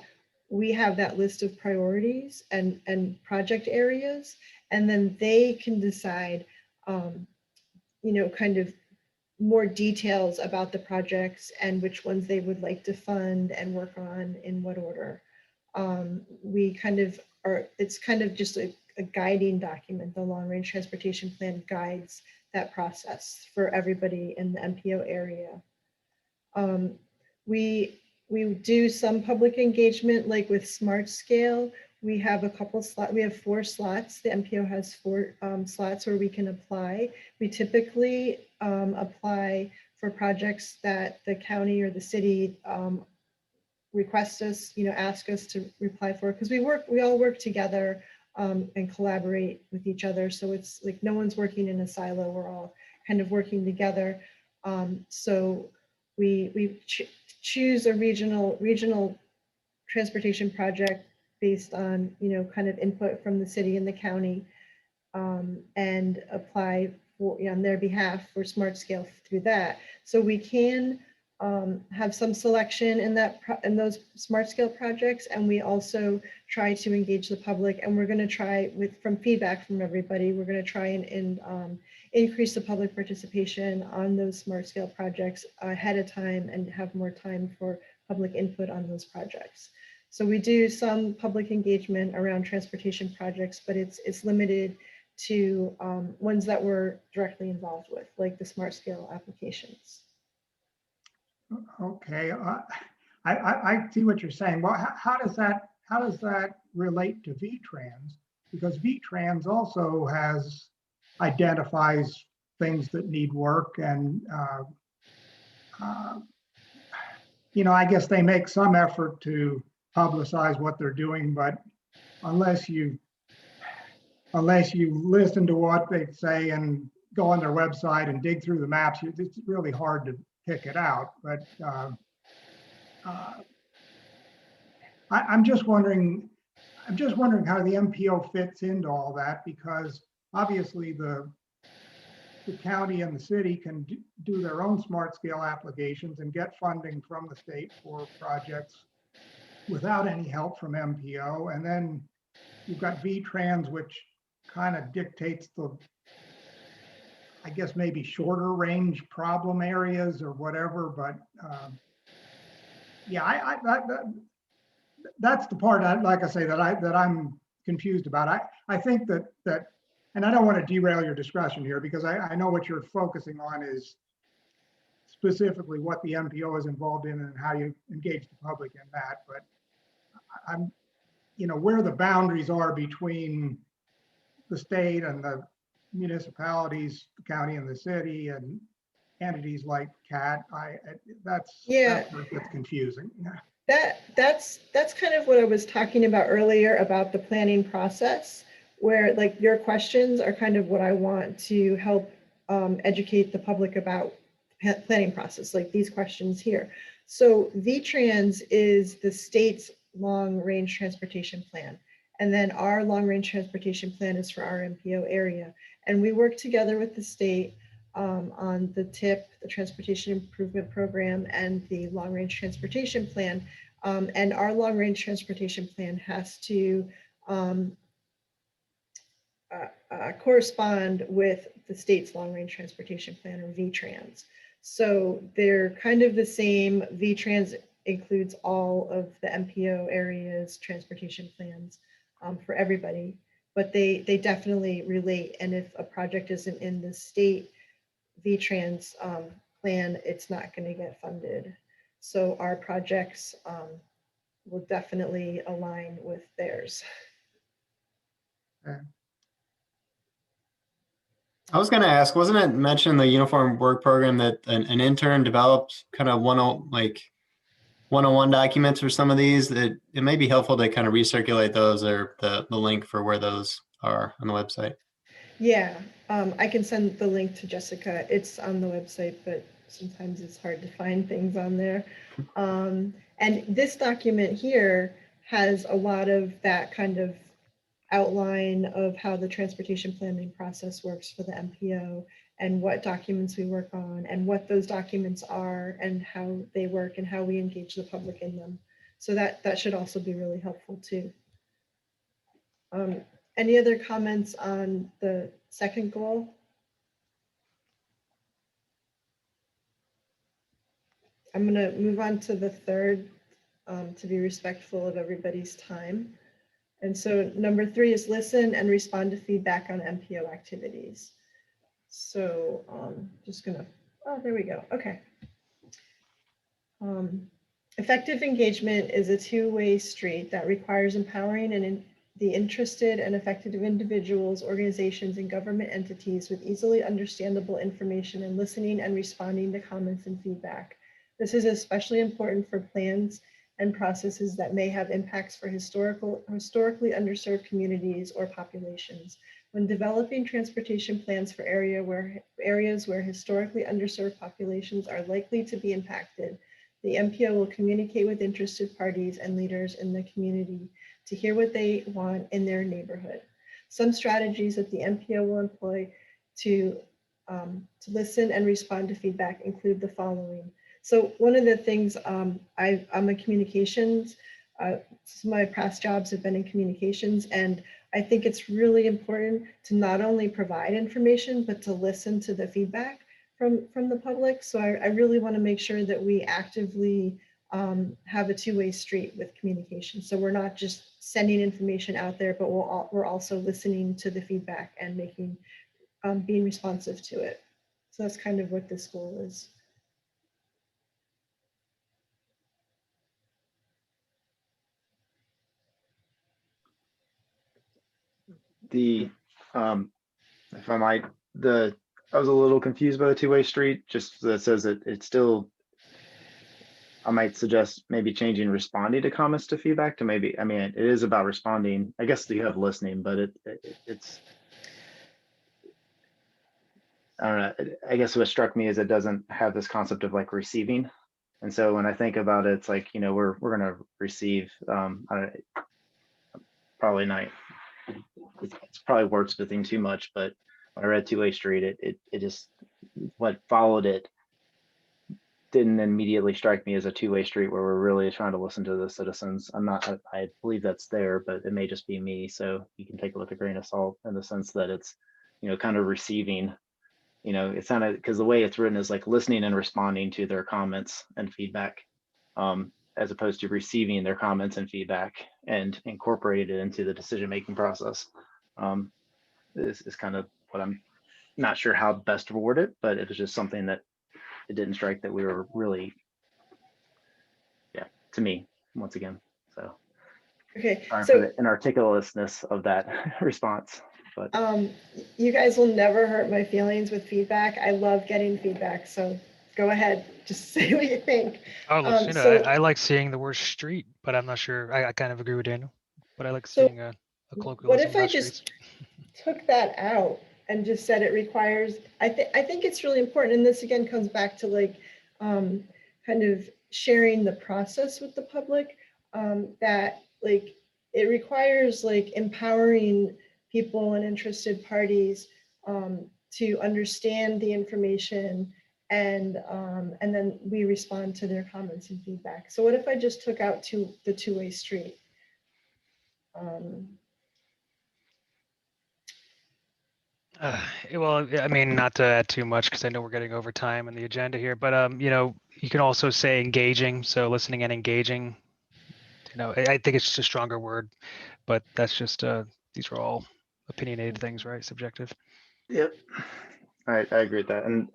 we have that list of priorities and project areas, and then they can decide, kind of more details about the projects and which ones they would like to fund and work on in what order. We kind of it's kind of just a guiding document. The long range transportation plan guides that process for everybody in the MPO area. We do some public engagement, like with Smart Scale. We have a couple slots. We have 4 slots. The MPO has 4 slots where we can apply. We typically apply for projects that the county or the city request us, ask us to reply for, because we all work together and collaborate with each other. So it's like no one's working in a silo. We're all kind of working together. So we choose a regional transportation project based on, kind of input from the city and the county, and apply for, on their behalf for Smart Scale through that. So we can have some selection in those Smart Scale projects, and we also try to engage the public. And we're going to try, from feedback from everybody, we're going to try and increase the public participation on those Smart Scale projects ahead of time and have more time for public input on those projects. So we do some public engagement around transportation projects, but it's limited to ones that we're directly involved with, like the Smart Scale applications. Okay, I see what you're saying. Well, how does that relate to VTrans? Because VTrans also identifies things that need work, and I guess they make some effort to publicize what they're doing, but unless you listen to what they say and go on their website and dig through the maps, it's really hard to pick it out. But I'm just wondering how the MPO fits into all that, because obviously the county and the city can do their own Smart Scale applications and get funding from the state for projects without any help from MPO. And then you've got VTrans, which kind of dictates I guess maybe shorter range problem areas or whatever. But yeah, that's the part, like I say, that I'm confused about. I think that, and I don't want to derail your discussion here, because I know what you're focusing on is specifically what the MPO is involved in and how you engage the public in that. But I'm, where the boundaries are between the state and the municipalities, the county and the city, and entities like CAT, that's where it gets confusing. That's kind of what I was talking about earlier about the planning process, where like your questions are kind of what I want to help educate the public about planning process, like these questions here. So VTrans is the state's long range transportation plan. And then our long range transportation plan is for our MPO area. And we work together with the state on the TIP, the Transportation Improvement Program, and the long range transportation plan. And our long range transportation plan has to correspond with the state's long range transportation plan, or VTrans. So they're kind of the same. VTrans includes all of the MPO areas transportation plans for everybody, but they definitely relate. And if a project isn't in the state VTrans plan, it's not going to get funded. So our projects will definitely align with theirs. I was going to ask, wasn't it mentioned in the uniform work program that an intern developed kind of 101 documents for some of these? That it may be helpful to kind of recirculate those, or the link for where those are on the website. Yeah, I can send the link to Jessica. It's on the website, but sometimes it's hard to find things on there. And this document here has a lot of that kind of outline of how the transportation planning process works for the MPO, and what documents we work on, and what those documents are, and how they work, and how we engage the public in them. So that should also be really helpful too. Any other comments on the second goal? I'm going to move on to the third, to be respectful of everybody's time. And so number 3 is listen and respond to feedback on MPO activities. So just gonna, oh, there we go. Okay. Effective engagement is a two-way street that requires empowering the interested and affected individuals, organizations, and government entities with easily understandable information and listening and responding to comments and feedback. This is especially important for plans and processes that may have impacts for historically underserved communities or populations. When developing transportation plans for areas where historically underserved populations are likely to be impacted, the MPO will communicate with interested parties and leaders in the community to hear what they want in their neighborhood. Some strategies that the MPO will employ to listen and respond to feedback include the following. So one of the things, I'm a communications, some of my past jobs have been in communications, and I think it's really important to not only provide information, but to listen to the feedback from the public. So I really want to make sure that we actively have a two-way street with communication. So we're not just sending information out there, but we're also listening to the feedback and being responsive to it. So that's kind of what this goal is. If I might, I was a little confused by the two-way street, just that says that it's still, I might suggest maybe changing responding to comments to feedback to maybe, I mean, it is about responding. I guess you have listening, but it's, I don't know. I guess what struck me is it doesn't have this concept of like receiving. And so when I think about it, it's like, you know, we're going to receive, probably not, it's probably wordsmithing too much, but when I read two-way street, it just, what followed it didn't immediately strike me as a two-way street where we're really trying to listen to the citizens. I believe that's there, but it may just be me. So you can take it with a grain of salt in the sense that it's, you know, kind of receiving, you know, it sounded, because the way it's written is like listening and responding to their comments and feedback, as opposed to receiving their comments and feedback and incorporated it into the decision-making process. This is kind of what I'm not sure how best to word it, but it was just something that it didn't strike that we were really, yeah, to me, once again. So, okay, sorry so for the inarticulateness of that response. But you guys will never hurt my feelings with feedback. I love getting feedback, so go ahead, just say what you think. Oh, look, you know, So- I like seeing the word street, but I'm not sure. I kind of agree with Daniel, but I like So seeing a what colloquialism if I about just streets. took that out and just said it requires, I think it's really important, and this again comes back to like kind of sharing the process with the public, that like it requires like empowering people and interested parties to understand the information, and then we respond to their comments and feedback. So what if I just took out the two-way street? Well, I mean, not to add too much because I know we're getting over time in the agenda here, but you know, you can also say engaging. So listening and engaging. You know, I think it's just a stronger word, but that's just these are all opinionated things, right? Subjective. yep, I agree with that. And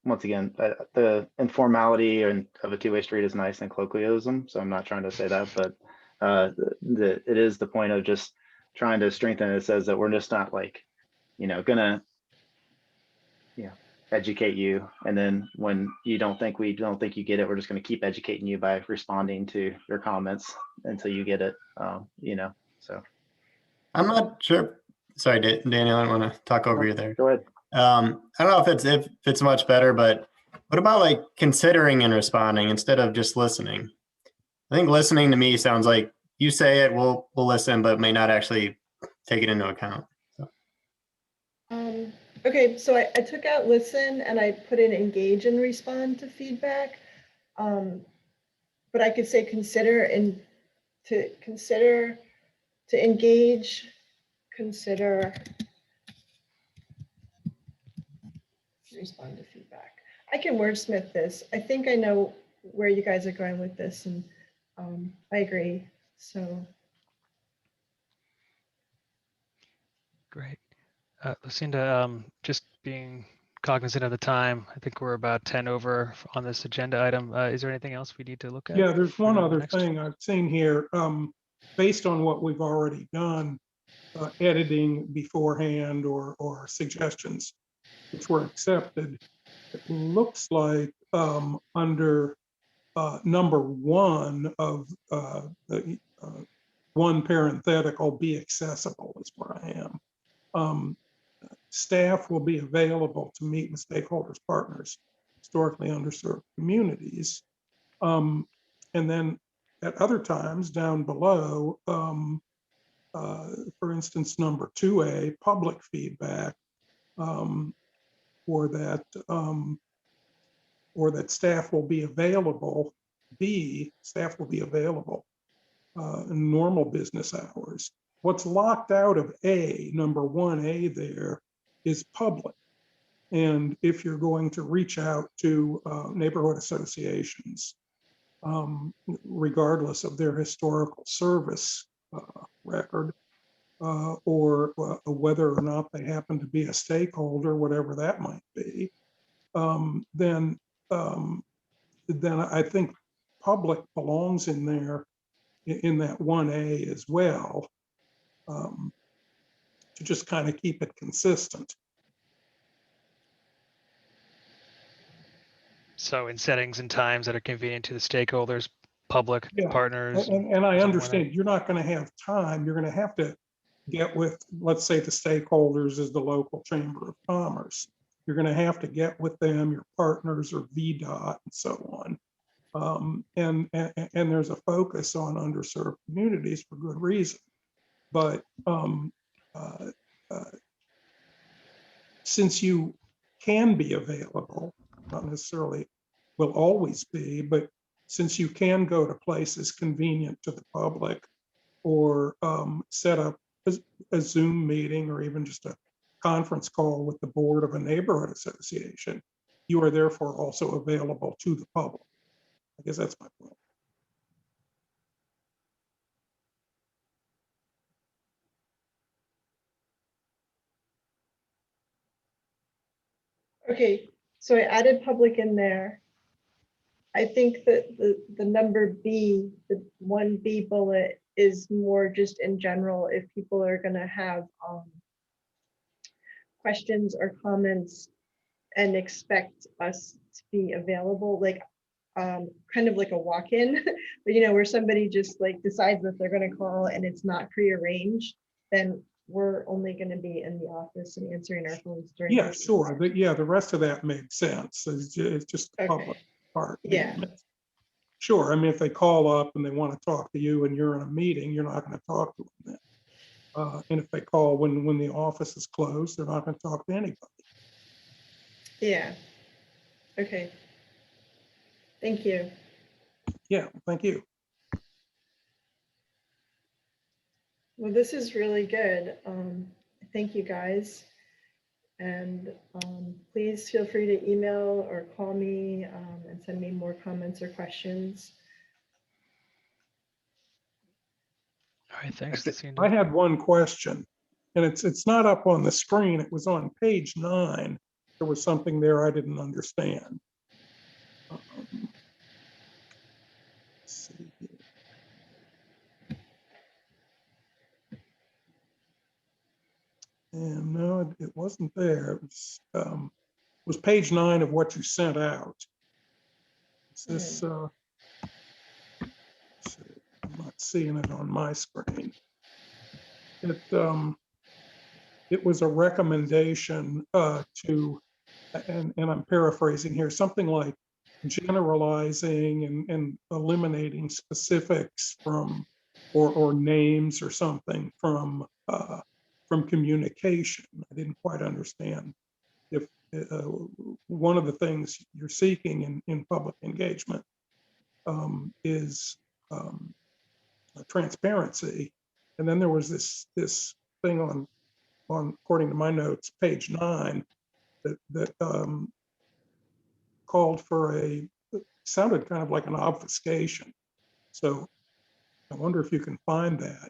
once again, the informality of a two-way street is nice and colloquialism. So I'm not trying to say that, but it is the point of just trying to strengthen it. It says that we're just not like, you know, gonna, you know, educate you, and then when you don't think you get it, we're just going to keep educating you by responding to your comments until you get it. You know, so I'm not sure. Sorry, Daniel, I don't want to talk over you there. Go ahead. I don't know if it's much better, but what about like considering and responding instead of just listening? I think listening to me sounds like you say it, we'll listen, but may not actually take it into account. So. Okay, so I took out listen and I put in engage and respond to feedback. But I could say consider and to engage, consider, respond to feedback. I can wordsmith this. I think I know where you guys are going with this, and I agree. So Great. Lucinda, just being cognizant of the time, I think we're about 10 over on this agenda item. Is there anything else we need to look at? Yeah, there's one for the other next- thing I've seen here, based on what we've already done, editing beforehand or suggestions which were accepted. It looks like under number one of the one parenthetical, be accessible is where I am. Staff will be available to meet with stakeholders, partners, historically underserved communities. And then at other times down below, for instance, number 2A, public feedback, or that staff will be available. B, staff will be available in normal business hours. What's locked out of A, number 1A there, is public. And if you're going to reach out to neighborhood associations, regardless of their historical service record, or whether or not they happen to be a stakeholder, whatever that might be, then I think public belongs in there, in that 1A as well, to just kind of keep it consistent. So in settings and times that are convenient to the stakeholders, public, Yeah. partners. And I somewhere understand you're not going to have time. You're going to have to get with, let's say the stakeholders is the local chamber of commerce. You're going to have to get with them, your partners or VDOT and so on. And there's a focus on underserved communities for good reason. But since you can be available, not necessarily will always be, but since you can go to places convenient to the public, or set up a Zoom meeting or even just a conference call with the board of a neighborhood association, you are therefore also available to the public. I guess that's my point. Okay, so I added public in there. I think that the number B, the 1B bullet, is more just in general if people are going to have questions or comments and expect us to be available, like kind of like a walk-in, but where somebody just like decides that they're going to call and it's not pre-arranged, then we're only going to be in the office and answering our phones during. Yeah, sure. But yeah, the rest of that makes sense. It's just the public part. Yeah. Sure. I mean, if they call up and they want to talk to you and you're in a meeting, you're not going to talk to them then. And if they call when the office is closed, they're not going to talk to anybody. Yeah. Okay. Thank you. Yeah, thank you. Well, this is really good. Thank you, guys. And please feel free to email or call me and send me more comments or questions. All right, thanks. I had one question, and it's not up on the screen. It was on page 9. There was something there I didn't understand. Let's see here. And no, it wasn't there. It was page 9 of what you sent out. Is this? I'm not seeing it on my screen. It was a recommendation to, and I'm paraphrasing here, something like generalizing and eliminating specifics from, or names or something from communication. I didn't quite understand if one of the things you're seeking in public engagement is transparency. And then there was this thing on according to my notes, page 9, that called for sounded kind of like an obfuscation. So I wonder if you can find that.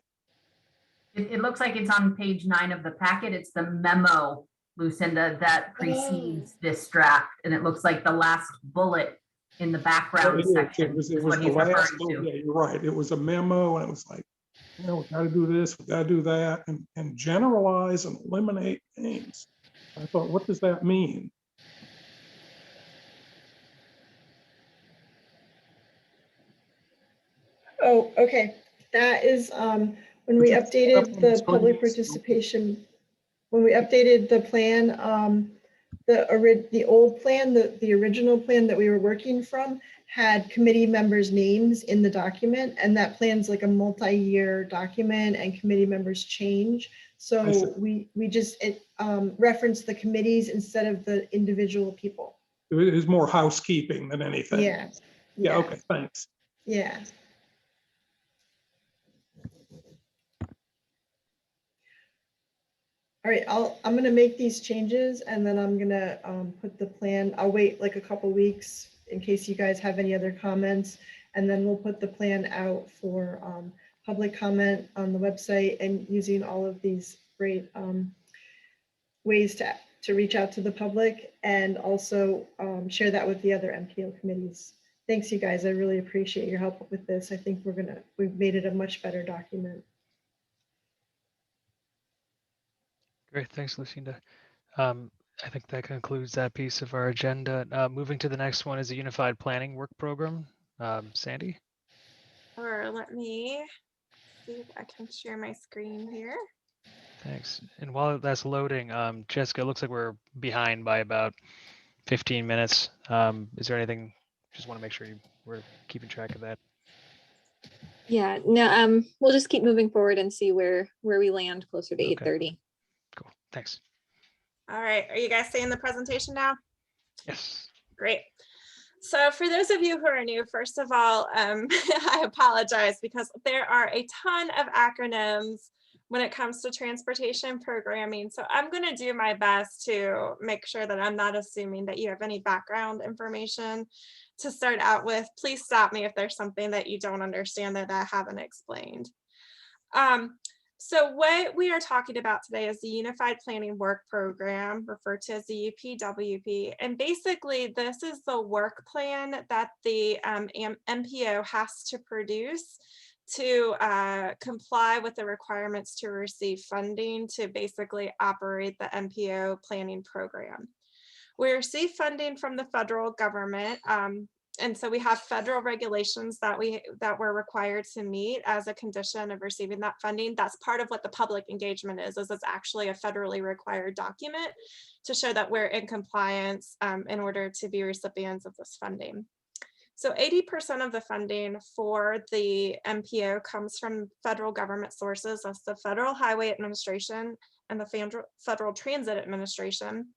It looks like it's on page 9 of the packet. It's the memo, Lucinda, that precedes this draft. And it looks like the last bullet in the background It section was is what the he's last, referring to. yeah, you're right. It was a memo and it was like, you know, we gotta do this, we gotta do that, and generalize and eliminate names. I thought, what does that mean? Oh, okay. That is when we updated the public participation, when we updated the plan, the old plan, the original plan that we were working from had committee members' names in the document, and that plan's like a multi-year document and committee members change. So we just referenced the committees instead of the individual people. It was more housekeeping than anything. Yeah. Yeah, okay, thanks. Yeah. All right, I'm gonna make these changes and then I'm gonna put the plan, I'll wait like a couple weeks in case you guys have any other comments. And then we'll put the plan out for public comment on the website and using all of these great ways to reach out to the public and also share that with the other MPO committees. Thanks, you guys. I really appreciate your help with this. I think we've made it a much better document. Great, thanks, Lucinda. I think that concludes that piece of our agenda. Moving to the next one is a unified planning work program. Sandy? Or let me see if I can share my screen here. Thanks. And while that's loading, Jessica, it looks like we're behind by about 15 minutes. Is there anything, just want to make sure we're keeping track of that? Yeah, no, we'll just keep moving forward and see where we land closer to 8:30. Cool, thanks. All right, are you guys seeing the presentation now? Yes. Great. So for those of you who are new, first of all, I apologize because there are a ton of acronyms when it comes to transportation programming. So I'm going to do my best to make sure that I'm not assuming that you have any background information to start out with. Please stop me if there's something that you don't understand that I haven't explained. So what we are talking about today is the Unified Planning Work Program, referred to as the UPWP. And basically, this is the work plan that the MPO has to produce to comply with the requirements to receive funding to basically operate the MPO planning program. We receive funding from the federal government. And so we have federal regulations that we're required to meet as a condition of receiving that funding. That's part of what the public engagement is it's actually a federally required document to show that we're in compliance in order to be recipients of this funding. So 80% of the funding for the MPO comes from federal government sources. That's the Federal Highway Administration and the Federal Transit Administration.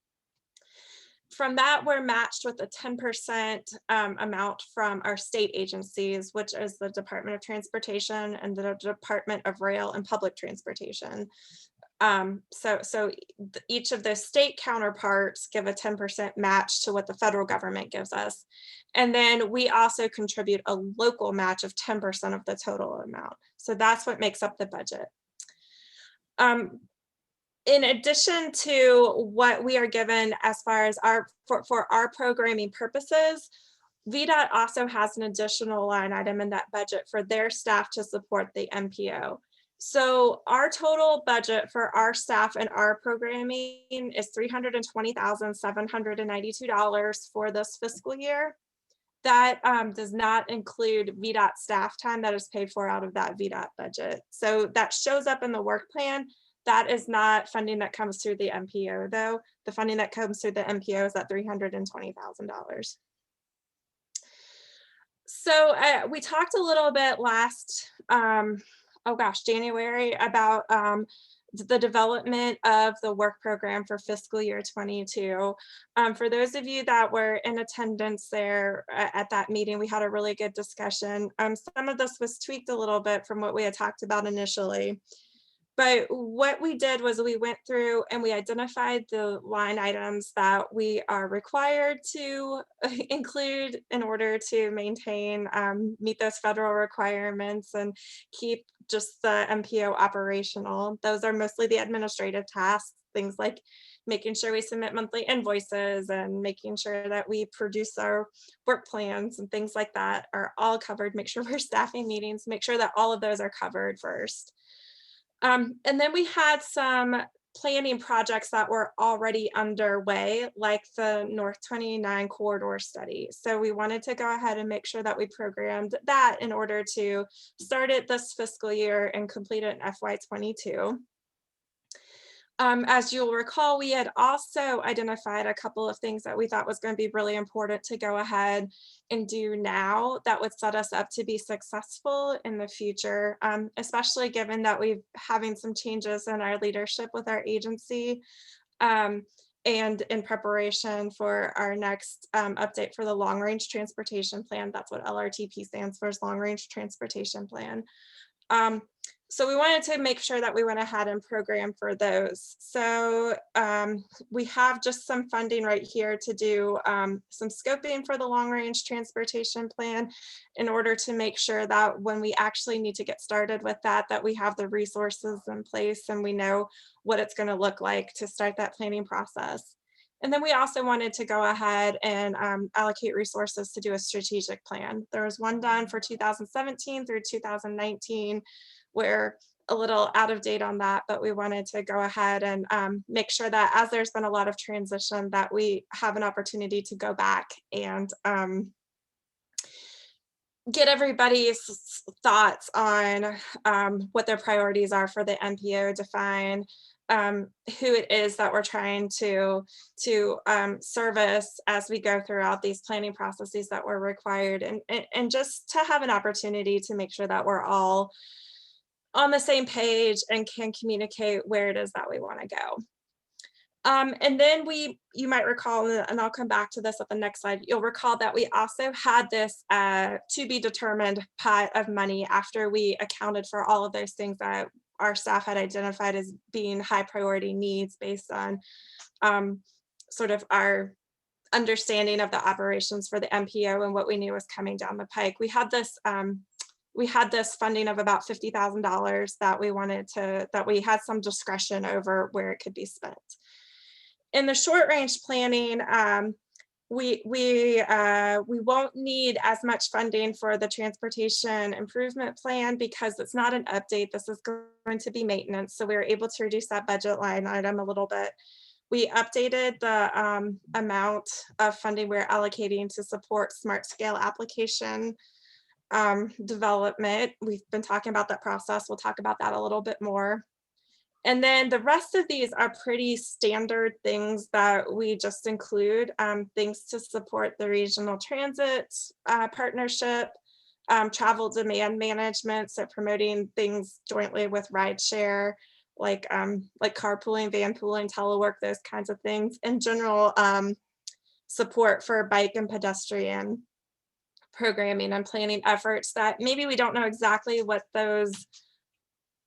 From that, we're matched with a 10% amount from our state agencies, which is the Department of Transportation and the Department of Rail and Public Transportation. So each of the state counterparts give a 10% match to what the federal government gives us. And then we also contribute a local match of 10% of the total amount. So that's what makes up the budget. In addition to what we are given as far as for our programming purposes, VDOT also has an additional line item in that budget for their staff to support the MPO. So our total budget for our staff and our programming is $320,792 for this fiscal year. That does not include VDOT staff time that is paid for out of that VDOT budget. So that shows up in the work plan. That is not funding that comes through the MPO though. The funding that comes through the MPO is at $320,000. So we talked a little bit last, January about the development of the work program for fiscal year 22. For those of you that were in attendance there at that meeting, we had a really good discussion. Some of this was tweaked a little bit from what we had talked about initially. But what we did was we went through and we identified the line items that we are required to include in order to maintain, meet those federal requirements and keep just the MPO operational. Those are mostly the administrative tasks, things like making sure we submit monthly invoices and making sure that we produce our work plans and things like that are all covered. Make sure we're staffing meetings, make sure that all of those are covered first. And then we had some planning projects that were already underway, like the North 29 corridor study. So we wanted to go ahead and make sure that we programmed that in order to start it this fiscal year and complete it in FY22. As you'll recall, we had also identified a couple of things that we thought was going to be really important to go ahead and do now that would set us up to be successful in the future, especially given that we're having some changes in our leadership with our agency and in preparation for our next update for the long range transportation plan. That's what LRTP stands for, is long range transportation plan. So we wanted to make sure that we went ahead and programmed for those. So we have just some funding right here to do some scoping for the long range transportation plan in order to make sure that when we actually need to get started with that, that we have the resources in place and we know what it's going to look like to start that planning process. And then we also wanted to go ahead and allocate resources to do a strategic plan. There was one done for 2017 through 2019. We're a little out of date on that, but we wanted to go ahead and make sure that as there's been a lot of transition, that we have an opportunity to go back and get everybody's thoughts on what their priorities are for the MPO, define who it is that we're trying to service as we go throughout these planning processes that were required, and just to have an opportunity to make sure that we're all on the same page and can communicate where it is that we want to go. And then you might recall, and I'll come back to this at the next slide, you'll recall that we also had this to be determined pot of money after we accounted for all of those things that our staff had identified as being high priority needs based on sort of our understanding of the operations for the MPO and what we knew was coming down the pike. We had this funding of about $50,000 that we wanted to, that we had some discretion over where it could be spent. In the short range planning, we won't need as much funding for the transportation improvement plan because it's not an update. This is going to be maintenance. So we were able to reduce that budget line item a little bit. We updated the amount of funding we're allocating to support smart scale application development. We've been talking about that process. We'll talk about that a little bit more. And then the rest of these are pretty standard things that we just include, things to support the regional transit partnership, travel demand management, so promoting things jointly with rideshare, like carpooling, van pooling, telework, those kinds of things, and general support for bike and pedestrian programming and planning efforts that maybe we don't know exactly what those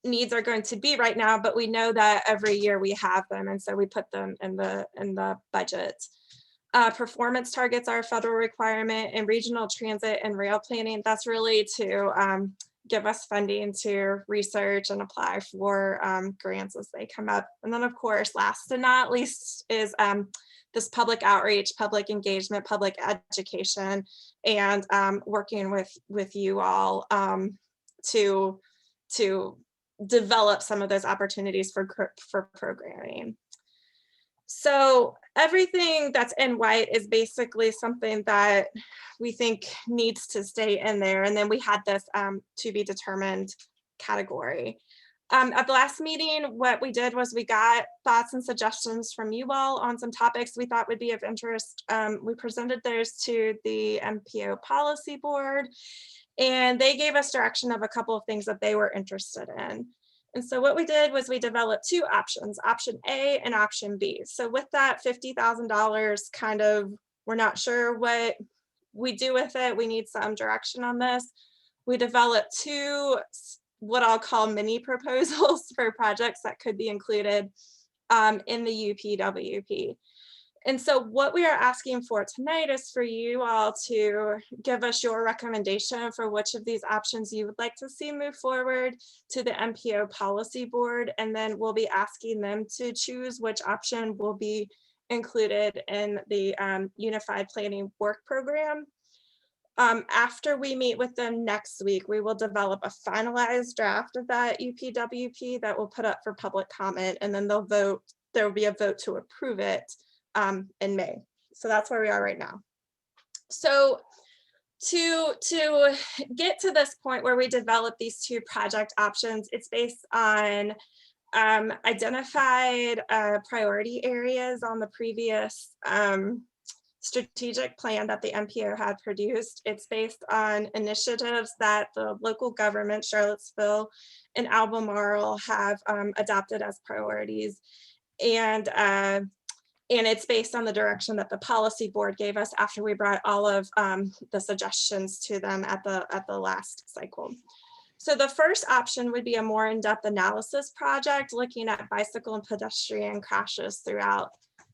needs are going to be right now, but we know that every year we have them, and so we put them in the budget. Performance targets are a federal requirement, and regional transit and rail planning, that's really to give us funding to research and apply for grants as they come up. And then of course, last and not least is this public outreach, public engagement, public education, and working with you all to develop some of those opportunities for programming. So everything that's in white is basically something that we think needs to stay in there. And then we had this to be determined category. At the last meeting, what we did was we got thoughts and suggestions from you all on some topics we thought would be of interest. We presented those to the MPO Policy Board, and they gave us direction of a couple of things that they were interested in. And so what we did was we developed two options, option A and option B. So with that $50,000 kind of, we're not sure what we do with it. We need some direction on this. We developed two, what I'll call mini proposals for projects that could be included in the UPWP. And so what we are asking for tonight is for you all to give us your recommendation for which of these options you would like to see move forward to the MPO Policy Board. And then we'll be asking them to choose which option will be included in the Unified Planning Work Program. After we meet with them next week, we will develop a finalized draft of that UPWP that we'll put up for public comment, and then they'll vote. There will be a vote to approve it in May. So that's where we are right now. So to get to this point where we develop these two project options, it's based on identified priority areas on the previous strategic plan that the MPO had produced. It's based on initiatives that the local government, Charlottesville and Albemarle, have adopted as priorities. And it's based on the direction that the policy board gave us after we brought all of the suggestions to them at the last cycle. So the first option would be a more in-depth analysis project looking at bicycle and pedestrian crashes throughout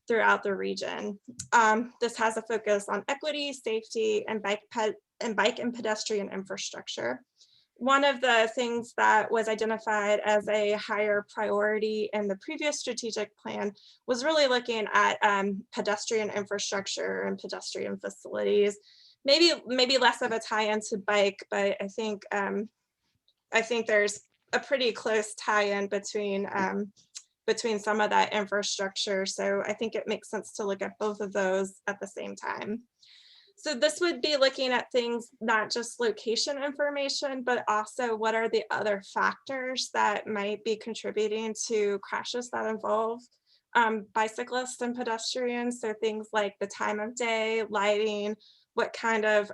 the region. This has a focus on equity, safety, and bike and pedestrian infrastructure. One of the things that was identified as a higher priority in the previous strategic plan was really looking at pedestrian infrastructure and pedestrian facilities. Maybe less of a tie-in to bike, but I think there's a pretty close tie-in between some of that infrastructure. So I think it makes sense to look at both of those at the same time. So this would be looking at things, not just location information, but also what are the other factors that might be contributing to crashes that involve bicyclists and pedestrians. So things like the time of day, lighting, what kind of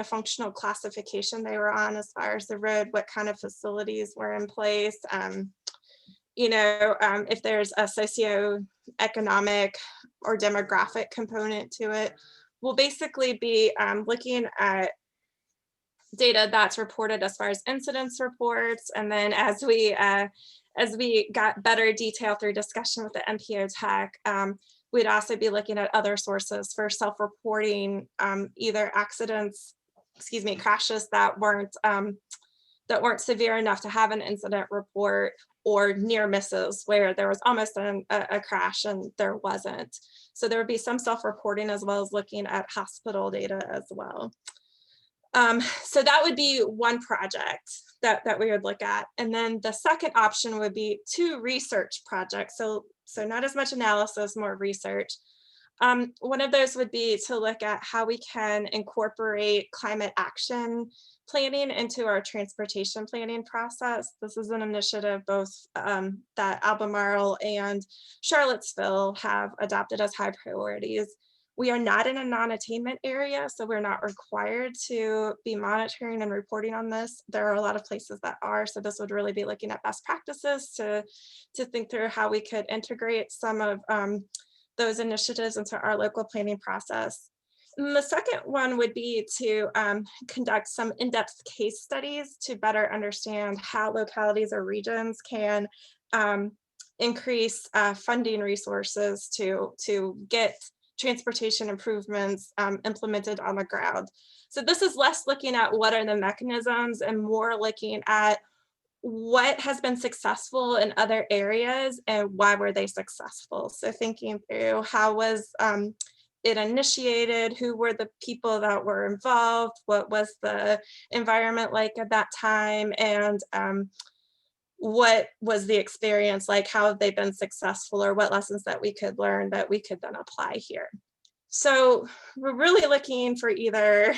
functional classification they were on as far as the road, what kind of facilities were in place. If there's a socioeconomic or demographic component to it. We'll basically be looking at data that's reported as far as incidence reports. And then as we got better detail through discussion with the MPO TAC, we'd also be looking at other sources for self-reporting either crashes that weren't severe enough to have an incident report, or near misses where there was almost a crash and there wasn't. So there would be some self-reporting as well as looking at hospital data as well. So that would be one project that we would look at. And then the second option would be two research projects. So not as much analysis, more research. One of those would be to look at how we can incorporate climate action planning into our transportation planning process. This is an initiative both that Albemarle and Charlottesville have adopted as high priorities. We are not in a non-attainment area, so we're not required to be monitoring and reporting on this. There are a lot of places that are, so this would really be looking at best practices to think through how we could integrate some of those initiatives into our local planning process. And the second one would be to conduct some in-depth case studies to better understand how localities or regions can increase funding resources to get transportation improvements implemented on the ground. So this is less looking at what are the mechanisms and more looking at what has been successful in other areas and why were they successful. So thinking through how was it initiated, who were the people that were involved, what was the environment like at that time, and what was the experience like, how have they been successful, or what lessons that we could learn that we could then apply here. So we're really looking for either,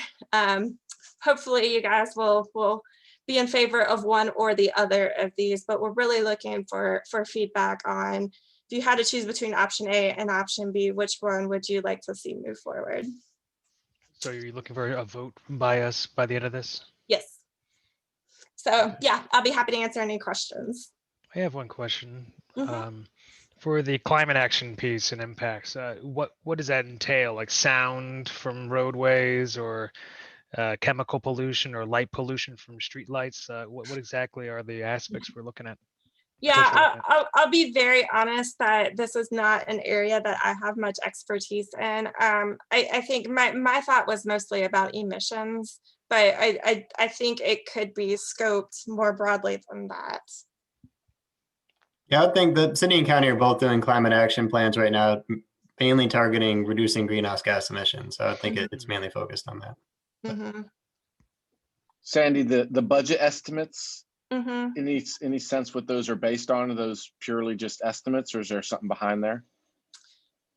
hopefully you guys will be in favor of one or the other of these, but we're really looking for feedback on, if you had to choose between option A and option B, which one would you like to see move forward? So you're looking for a vote by us by the end of this? Yes. So yeah, I'll be happy to answer any questions. I have one question. Mm-hmm. For the climate action piece and impacts, what does that entail? Like sound from roadways, or chemical pollution, or light pollution from street lights? What exactly are the aspects we're looking at? Yeah, I'll be very honest that this is not an area that I have much expertise in. I think my thought was mostly about emissions, but I think it could be scoped more broadly than that. Yeah, I think the city and county are both doing climate action plans right now, mainly targeting reducing greenhouse gas emissions. So I think it's mainly focused on that. Mm-hmm. Sandy, the budget estimates, Mm-hmm. any sense what those are based on? Are those purely just estimates, or is there something behind there?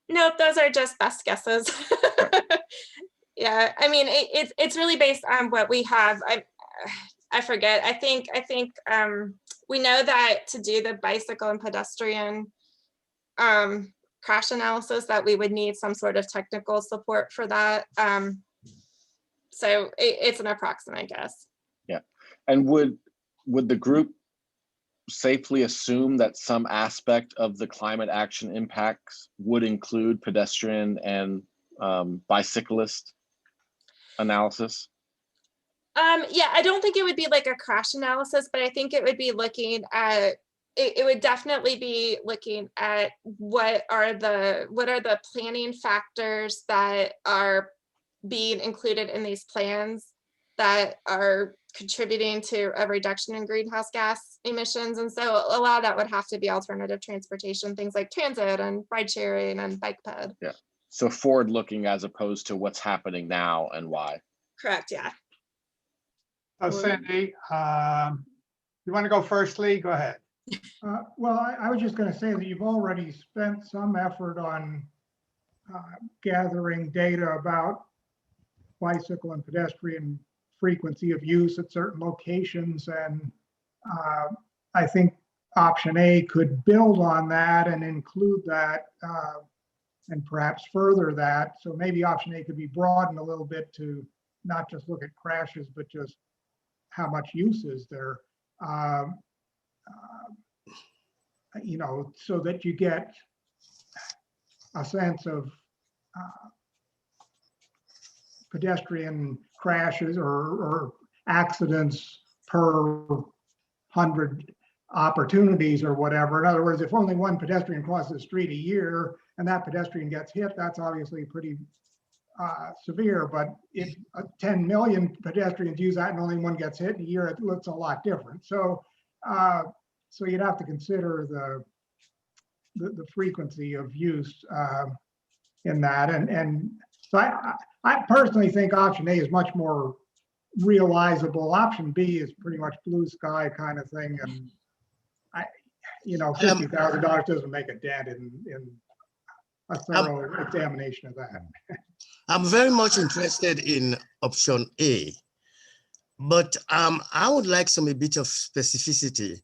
Nope, those are just best guesses. Yeah, I mean, it's really based on what we have. I forget. I think we know that to do the bicycle and pedestrian crash analysis, that we would need some sort of technical support for that. So it's an approximate guess. Yeah, and would the group safely assume that some aspect of the climate action impacts would include pedestrian and bicyclist analysis? Yeah, I don't think it would be like a crash analysis, but I think it would be looking at, it would definitely be looking at what are the planning factors that are being included in these plans that are contributing to a reduction in greenhouse gas emissions. And so a lot of that would have to be alternative transportation, things like transit and ride sharing and bike ped. Yeah, so forward looking as opposed to what's happening now and why. Correct, yeah. So Cindy, you want to go first, Lee? Go ahead. Well, I was just going to say that you've already spent some effort on gathering data about bicycle and pedestrian frequency of use at certain locations. And I think option A could build on that and include that and perhaps further that. So maybe option A could be broadened a little bit to not just look at crashes, but just how much use is there, you know, so that you get a sense of pedestrian crashes or accidents per 100 opportunities or whatever. In other words, if only one pedestrian crosses the street a year and that pedestrian gets hit, that's obviously pretty severe. But if 10 million pedestrians use that and only one gets hit in a year, it looks a lot different. So, so you'd have to consider the frequency of use in that. And so I personally think option A is much more realizable. Option B is pretty much blue sky kind of thing. And you know, $50,000 doesn't make a dent in a thorough examination of that. I'm very much interested in option A, but I would like a bit of specificity.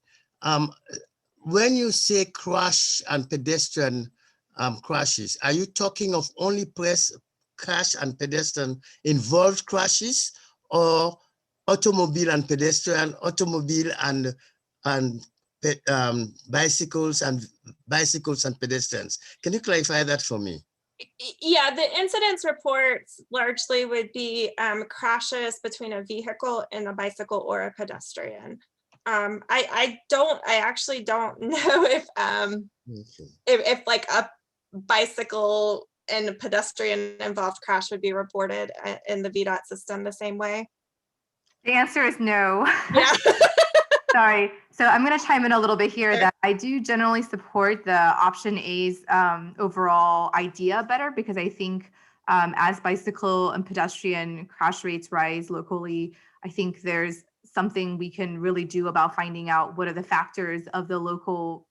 When you say crash and pedestrian crashes, are you talking of only crash and pedestrian involved crashes, or automobile and pedestrian, automobile and bicycles and pedestrians? Can you clarify that for me? Yeah, the incidents reports largely would be crashes between a vehicle and a bicycle or a pedestrian. I actually don't know if like a bicycle and a pedestrian involved crash would be reported in the VDOT system the same way. The answer is no. Yeah. Sorry. So I'm going to chime in a little bit here that I do generally support the option A's overall idea better, because I think as bicycle and pedestrian crash rates rise locally, I think there's something we can really do about finding out what are the factors of the local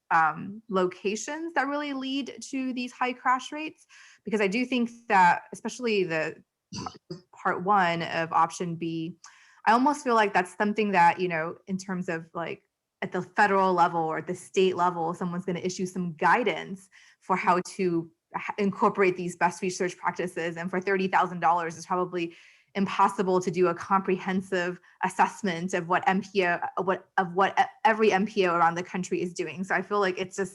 locations that really lead to these high crash rates. Because I do think that, especially the part one of option B, I almost feel like that's something that, you know, in terms of like at the federal level or at the state level, someone's going to issue some guidance for how to incorporate these best research practices. And for $30,000, it's probably impossible to do a comprehensive assessment of what every MPO around the country is doing. So I feel like it's a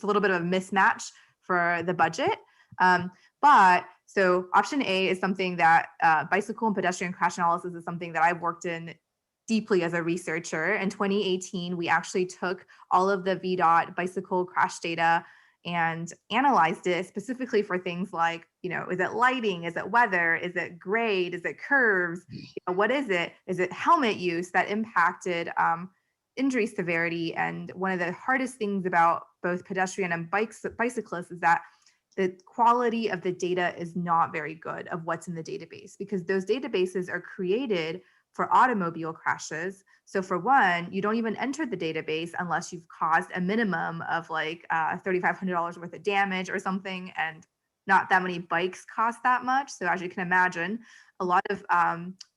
little bit of a mismatch for the budget. But so option A is something that bicycle and pedestrian crash analysis is something that I've worked in deeply as a researcher. In 2018, we actually took all of the VDOT bicycle crash data and analyzed it specifically for things like, is it lighting? Is it weather? Is it grade? Is it curves? What is it? Is it helmet use that impacted injury severity? And one of the hardest things about both pedestrian and bicyclists is that the quality of the data is not very good of what's in the database, because those databases are created for automobile crashes. So for one, you don't even enter the database unless you've caused a minimum of like $3,500 worth of damage or something, and not that many bikes cost that much. So as you can imagine, a lot of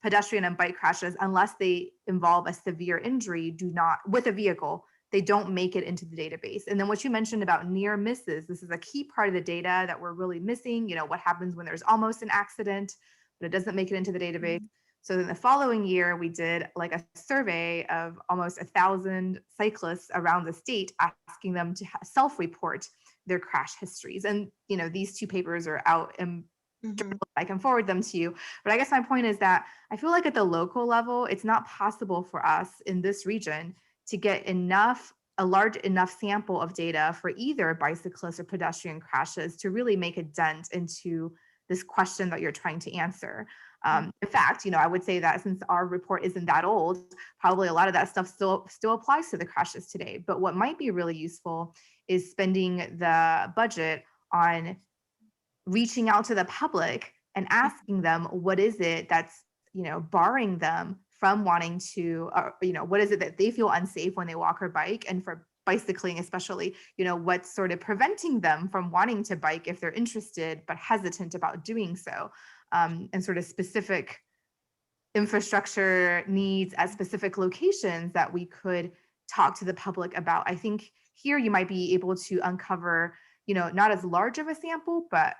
pedestrian and bike crashes, unless they involve a severe injury, do not, with a vehicle, they don't make it into the database. And then what you mentioned about near misses, this is a key part of the data that we're really missing. What happens when there's almost an accident, but it doesn't make it into the database. So then the following year, we did like a survey of almost 1,000 cyclists around the state, asking them to self-report their crash histories. And, these two papers are out and I can forward them to you. But I guess my point is that I feel like at the local level, it's not possible for us in this region to get a large enough sample of data for either bicyclist or pedestrian crashes to really make a dent into this question that you're trying to answer. In fact, I would say that since our report isn't that old, probably a lot of that stuff still applies to the crashes today. But what might be really useful is spending the budget on reaching out to the public and asking them, what is it that's, barring them from wanting to, what is it that they feel unsafe when they walk or bike? And for bicycling especially, what's sort of preventing them from wanting to bike if they're interested but hesitant about doing so, and sort of specific infrastructure needs at specific locations that we could talk to the public about. I think here you might be able to uncover, not as large of a sample, but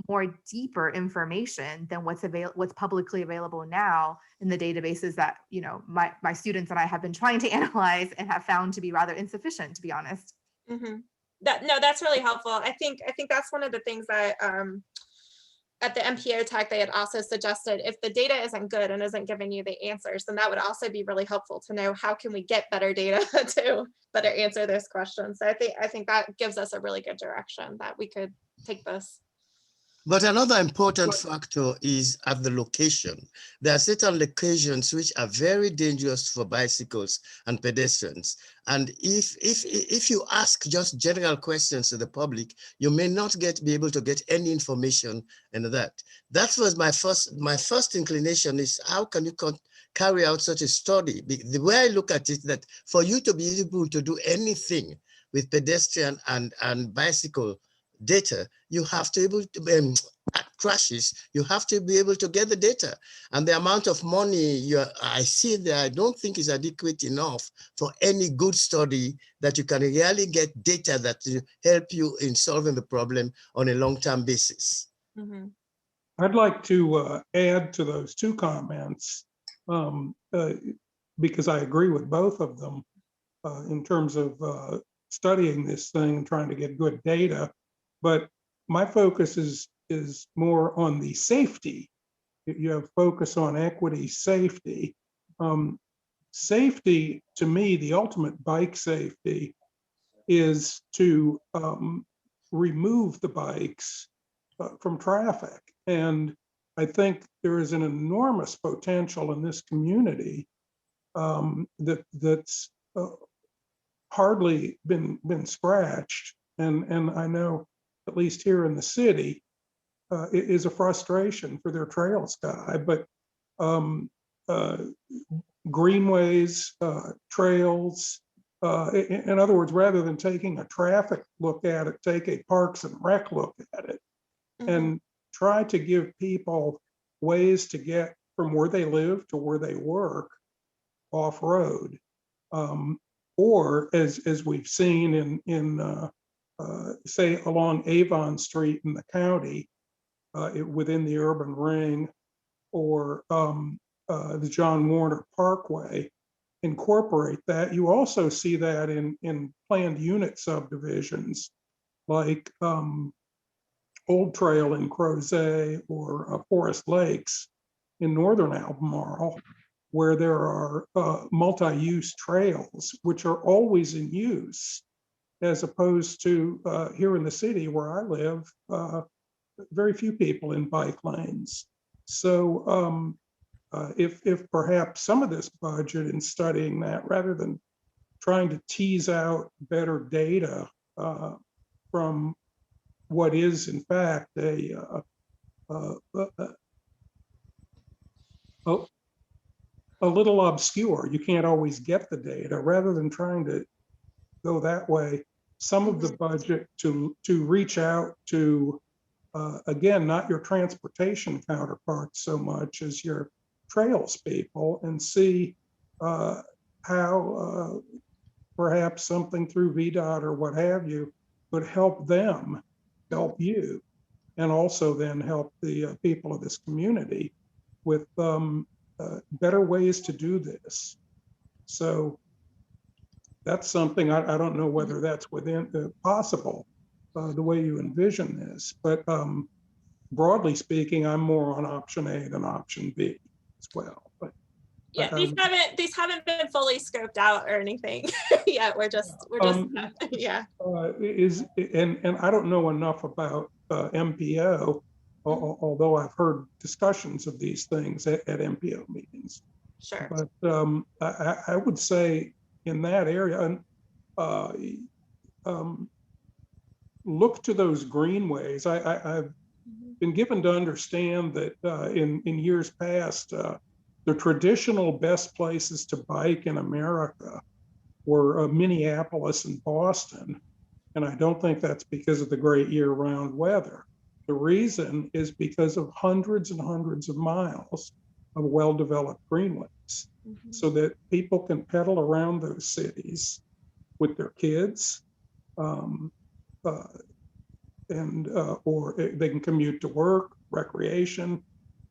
more deeper information than what's publicly available now in the databases that my students and I have been trying to analyze and have found to be rather insufficient, to be honest. That's really helpful. I think that's one of the things that at the MPO TAC they had also suggested, if the data isn't good and isn't giving you the answers, then that would also be really helpful to know how can we get better data to better answer those questions. So I think that gives us a really good direction that we could take this. But another important factor is at the location. There are certain locations which are very dangerous for bicycles and pedestrians. And if you ask just general questions to the public, you may not be able to get any information in that. That was my first inclination is how can you carry out such a study? The way I look at it, that for you to be able to do anything with pedestrian and bicycle data, you have to be able to crashes, you have to be able to get the data, and the amount of money I see there, I don't think is adequate enough for any good study that you can really get data that will help you in solving the problem on a long-term basis. I'd like to add to those two comments because I agree with both of them in terms of studying this thing and trying to get good data. But my focus is more on the safety. You have focus on equity, safety. Safety, to me, the ultimate bike safety is to remove the bikes from traffic. And I think there is an enormous potential in this community that's hardly been scratched. And I know, at least here in the city, it is a frustration for their trails guy, but greenways, trails, in other words, rather than taking a traffic look at it, take a Parks and Rec look at it and try to give people ways to get from where they live to where they work off-road. Or as we've seen in say along Avon Street in the county, within the urban ring, or the John Warner Parkway, incorporate that. You also see that in planned unit subdivisions like Old Trail in Crozet or Forest Lakes in northern Albemarle. where there are multi-use trails, which are always in use, as opposed to here in the city where I live, very few people in bike lanes. So if perhaps some of this budget in studying that, rather than trying to tease out better data from what is in fact a little obscure, you can't always get the data, rather than trying to go that way, some of the budget to reach out to, again, not your transportation counterparts so much as your trails people, and see how perhaps something through VDOT or what have you would help them help you, and also then help the people of this community with better ways to do this. So that's something I don't know whether that's within possible the way you envision this, but broadly speaking, I'm more on option A than option B as well. But yeah, these haven't been fully scoped out or anything yet. We're just yeah. And I don't know enough about MPO, although I've heard discussions of these things at MPO meetings. Sure. But I would say in that area, look to those greenways. I've been given to understand that in years past, the traditional best places to bike in America were Minneapolis and Boston. And I don't think that's because of the great year-round weather. The reason is because of hundreds and hundreds of miles of well-developed greenways, so that people can pedal around those cities with their kids, or they can commute to work, recreation.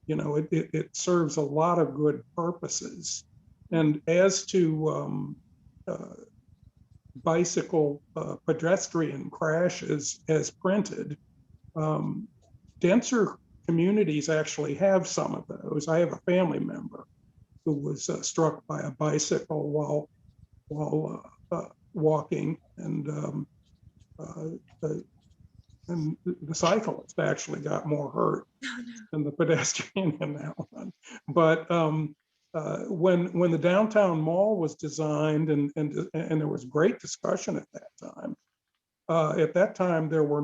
You know, it serves a lot of good purposes. And as to bicycle pedestrian crashes as printed, denser communities actually have some of those. I have a family member who was struck by a bicycle while walking, and the cyclist actually got more hurt than the pedestrian in that one. But when the downtown mall was designed, and there was great discussion at that time. At that time, there was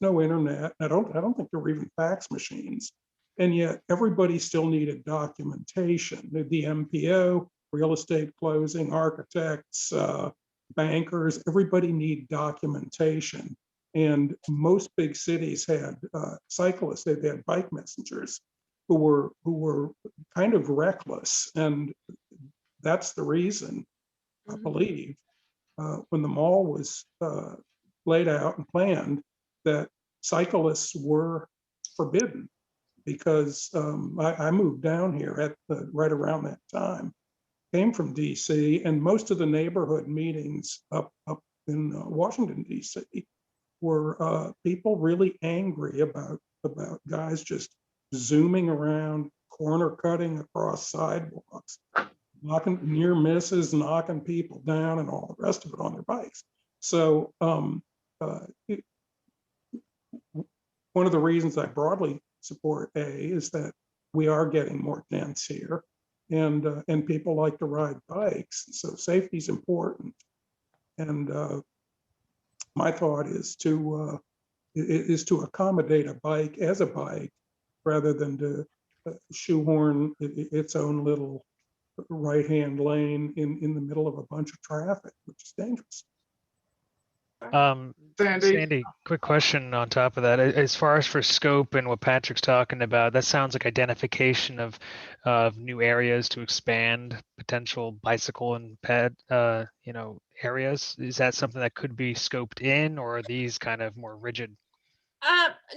no internet. I don't think there were even fax machines, and yet everybody still needed documentation. The MPO, real estate closing, architects, bankers, everybody needed documentation. And most big cities had cyclists. They had bike messengers who were kind of reckless, and that's the reason, I believe, when the mall was laid out and planned, that cyclists were forbidden, because I moved down here right around that time, came from DC, and most of the neighborhood meetings up in Washington, DC were people really angry about guys just zooming around, corner cutting across sidewalks, knocking near misses, knocking people down, and all the rest of it on their bikes. So one of the reasons I broadly support A is that we are getting more dense here, and people like to ride bikes, so safety is important. And my thought is to accommodate a bike as a bike, rather than to shoehorn its own little right-hand lane in the middle of a bunch of traffic, which is dangerous. Sandy, quick question on top of that. As far as for scope and what Patrick's talking about, that sounds like identification of new areas to expand potential bicycle and ped, areas. Is that something that could be scoped in, or are these kind of more rigid?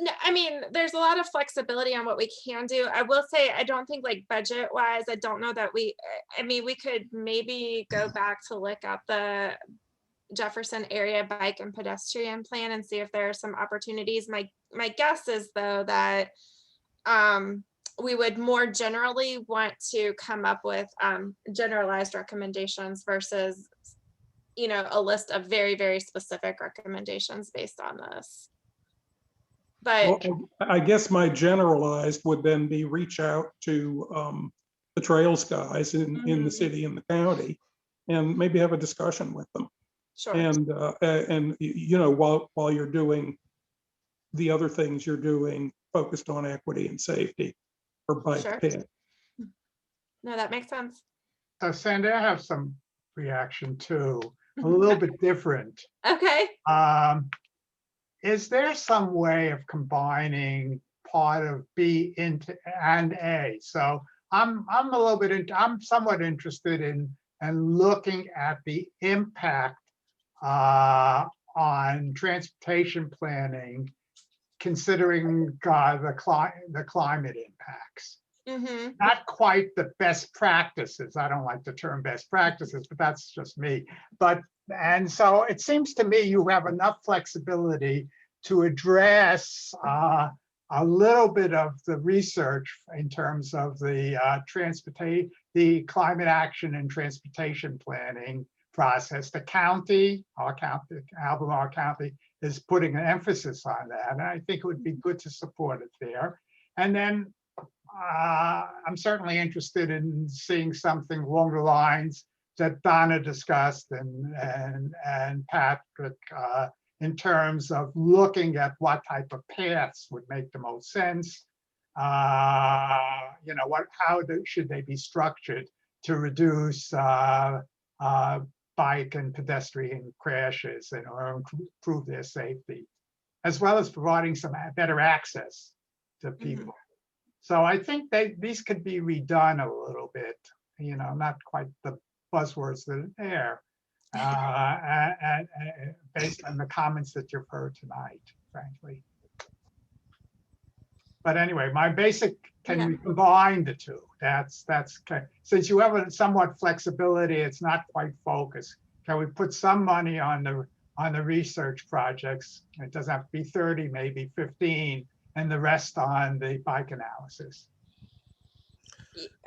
No, I mean, there's a lot of flexibility on what we can do. I will say, I don't think, like, budget wise, I don't know that we could maybe go back to look up the Jefferson area bike and pedestrian plan and see if there are some opportunities. My guess is, though, that we would more generally want to come up with generalized recommendations versus, you know, a list of very, very specific recommendations based on this. But Well, I guess my generalized would then be reach out to the trails guys in the city and the county, and maybe have a discussion with them. sure. And you know, while you're doing the other things you're doing focused on equity and safety or bike Sure. pit. No, that makes sense. So Sandy, I have some reaction too, a little bit different. Okay. Is there some way of combining part of B into and A? So I'm a little bit, I'm somewhat interested in looking at the impact on transportation planning, considering the climate impacts. Mm-hmm. Not quite the best practices. I don't like the term best practices, but that's just me. And so it seems to me you have enough flexibility to address a little bit of the research in terms of the the climate action and transportation planning process. The county, our county, Albemarle County, is putting an emphasis on that, and I think it would be good to support it there. And then I'm certainly interested in seeing something along the lines that Donna discussed and Patrick, in terms of looking at what type of paths would make the most sense. You know, should they be structured to reduce bike and pedestrian crashes and or improve their safety, as well as providing some better access to people. So I think these could be redone a little bit, you know, not quite the buzzwords that are there, and based on the comments that you've heard tonight, frankly. But anyway, my basic, can we combine the two? That's since you have a somewhat flexibility, it's not quite focused. Can we put some money on the research projects? It doesn't have to be 30, maybe 15, and the rest on the bike analysis.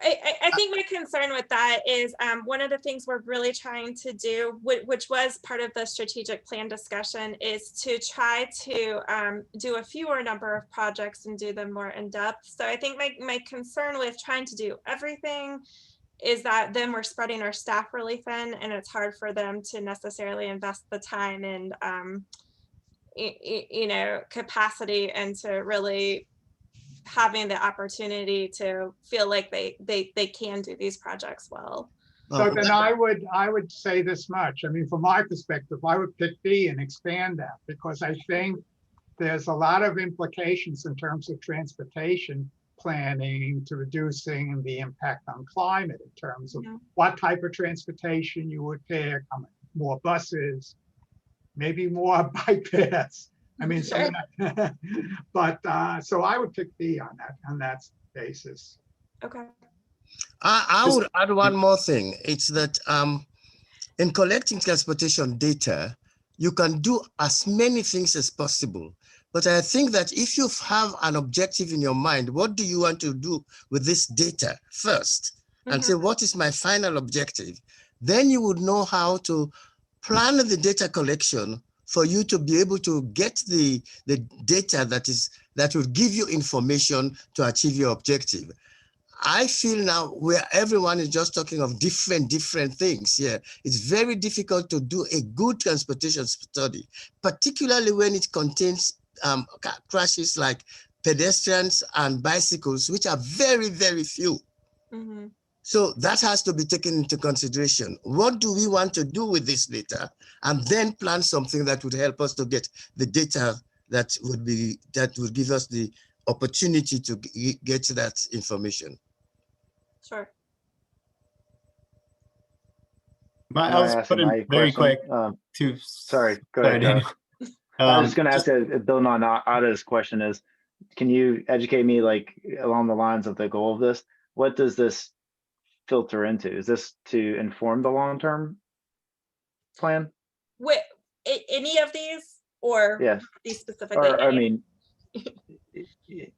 I think my concern with that is one of the things we're really trying to do, which was part of the strategic plan discussion, is to try to do a fewer number of projects and do them more in depth. So I think my concern with trying to do everything is that then we're spreading our staff really thin, and it's hard for them to necessarily invest the time and you know, capacity and to really having the opportunity to feel like they can do these projects well. So then I would say this much. I mean, from my perspective, I would pick B and expand that, because I think there's a lot of implications in terms of transportation planning to reducing the impact on climate in terms of what type of transportation you would pick, more buses, maybe more bike paths. I mean, Sure. But so I would pick B on that basis. Okay. I would add one more thing. It's that in collecting transportation data, you can do as many things as possible. But I think that if you have an objective in your mind, what do you want to do with this data first? And say, what is my final objective? Then you would know how to plan the data collection for you to be able to get the data that will give you information to achieve your objective. I feel now where everyone is just talking of different things here, it's very difficult to do a good transportation study, particularly when it contains crashes like pedestrians and bicycles, which are very, very few. So that has to be taken into consideration. What do we want to do with this data? And then plan something that would help us to get the data that would give us the opportunity to get that information. Sure. I was put in very quick. Sorry, go ahead. Daniel. I was going to ask, building on Ada's question, is can you educate me like along the lines of the goal of this? What does this filter into? Is this to inform the long-term plan? With any of these, or yes, these specifically? or I mean,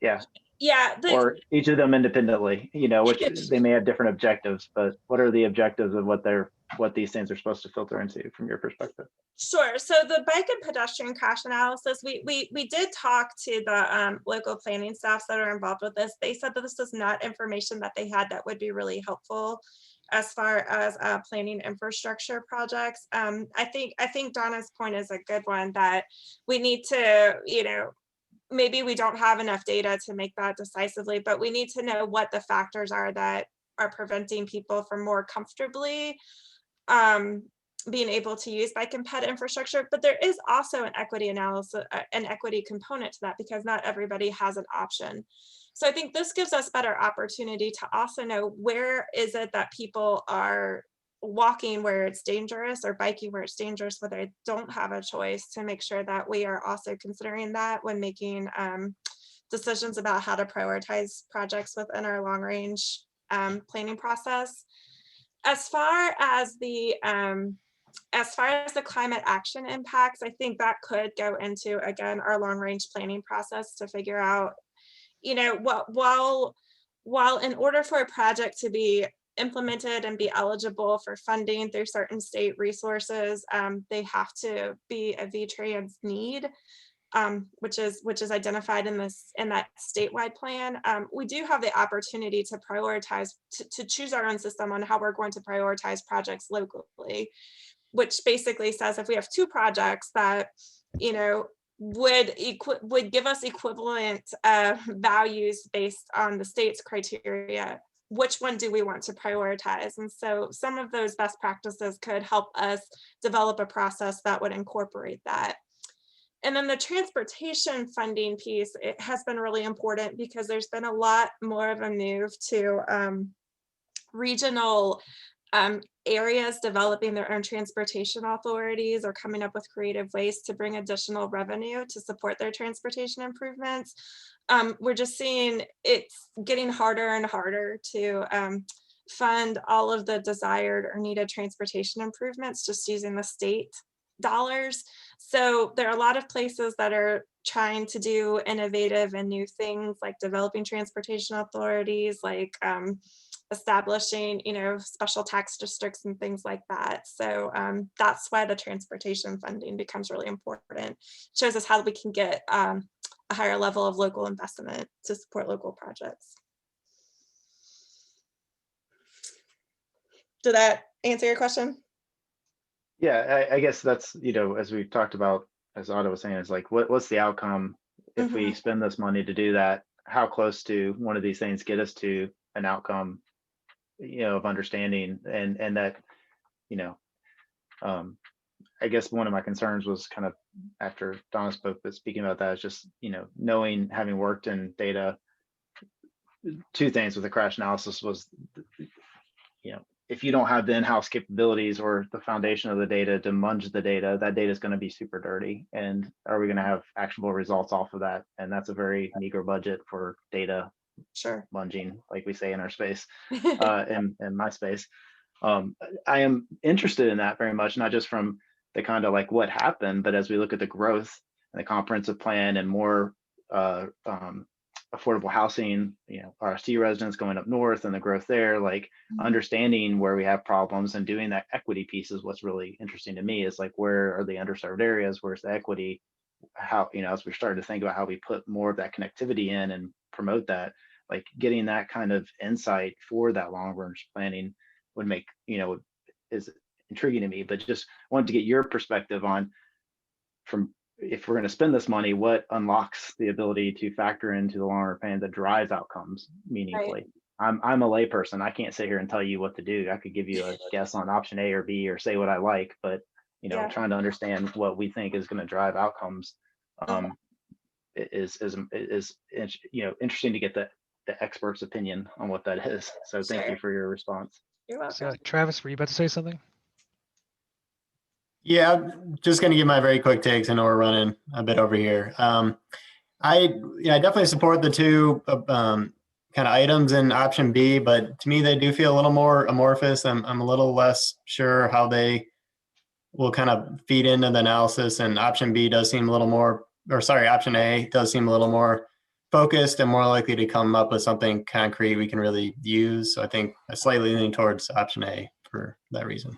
yeah. Yeah, or each of them independently, which they may have different objectives, but what are the objectives of what these things are supposed to filter into from your perspective? Sure. So the bike and pedestrian crash analysis, we did talk to the local planning staffs that are involved with this. They said that this was not information that they had that would be really helpful as far as planning infrastructure projects. I think Donna's point is a good one, that we need to, maybe we don't have enough data to make that decisively, but we need to know what the factors are that are preventing people from more comfortably being able to use bike and ped infrastructure. But there is also an equity analysis, an equity component to that, because not everybody has an option. So I think this gives us better opportunity to also know where is it that people are walking where it's dangerous or biking where it's dangerous, where they don't have a choice, to make sure that we are also considering that when making decisions about how to prioritize projects within our long range planning process. As far as the climate action impacts, I think that could go into, again, our long range planning process to figure out, while in order for a project to be implemented and be eligible for funding through certain state resources, they have to be a VTrans need, which is identified in that statewide plan. We do have the opportunity to prioritize, to choose our own system on how we're going to prioritize projects locally, which basically says if we have two projects that, would give us equivalent values based on the state's criteria, which one do we want to prioritize? And so some of those best practices could help us develop a process that would incorporate that. And then the transportation funding piece, it has been really important because there's been a lot more of a move to regional areas developing their own transportation authorities or coming up with creative ways to bring additional revenue to support their transportation improvements. We're just seeing it's getting harder and harder to fund all of the desired or needed transportation improvements just using the state dollars. So there are a lot of places that are trying to do innovative and new things, like developing transportation authorities, like establishing, special tax districts and things like that. So that's why the transportation funding becomes really important. It shows us how we can get a higher level of local investment to support local projects. Did that answer your question? Yeah, I guess that's, as we've talked about, as Otto was saying, is like, what's the outcome if we spend this money to do that? How close to one of these things get us to an outcome, of understanding, and that, I guess one of my concerns was kind of after Donna spoke, but speaking about that is just, knowing, having worked in data, two things with the crash analysis was, if you don't have the in-house capabilities or the foundation of the data to munge the data, that data is going to be super dirty. And are we going to have actionable results off of that? And that's a very meager budget for data munging, like we say in our space, in my space. I am interested in that very much, not just from the kind of like what happened, but as we look at the growth and the comprehensive plan and more affordable housing, RST residents going up north and the growth there, like understanding where we have problems and doing that equity piece is what's really interesting to me, is like, where are the underserved areas? Where's the equity? How, as we're starting to think about how we put more of that connectivity in and promote that, like getting that kind of insight for that long range planning would make, is intriguing to me, but just wanted to get your perspective on, from, if we're going to spend this money, what unlocks the ability to factor into the longer plan that drives outcomes meaningfully. Right. I'm a layperson. I can't sit here and tell you what to do. I could give you a guess on option A or B or say what I like, but trying to understand what we think is going to drive outcomes is interesting to get the expert's opinion on what that is. So thank you for your response. You're welcome. So, Travis, were you about to say something? Yeah, I'm just going to give my very quick takes. I know we're running a bit over here. I definitely support the two kind of items in option B, but to me, they do feel a little more amorphous. I'm a little less sure how they will kind of feed into the analysis, and option B does seem a little more, or sorry, option A does seem a little more focused and more likely to come up with something concrete we can really use. So I think I slightly leaning towards option A for that reason.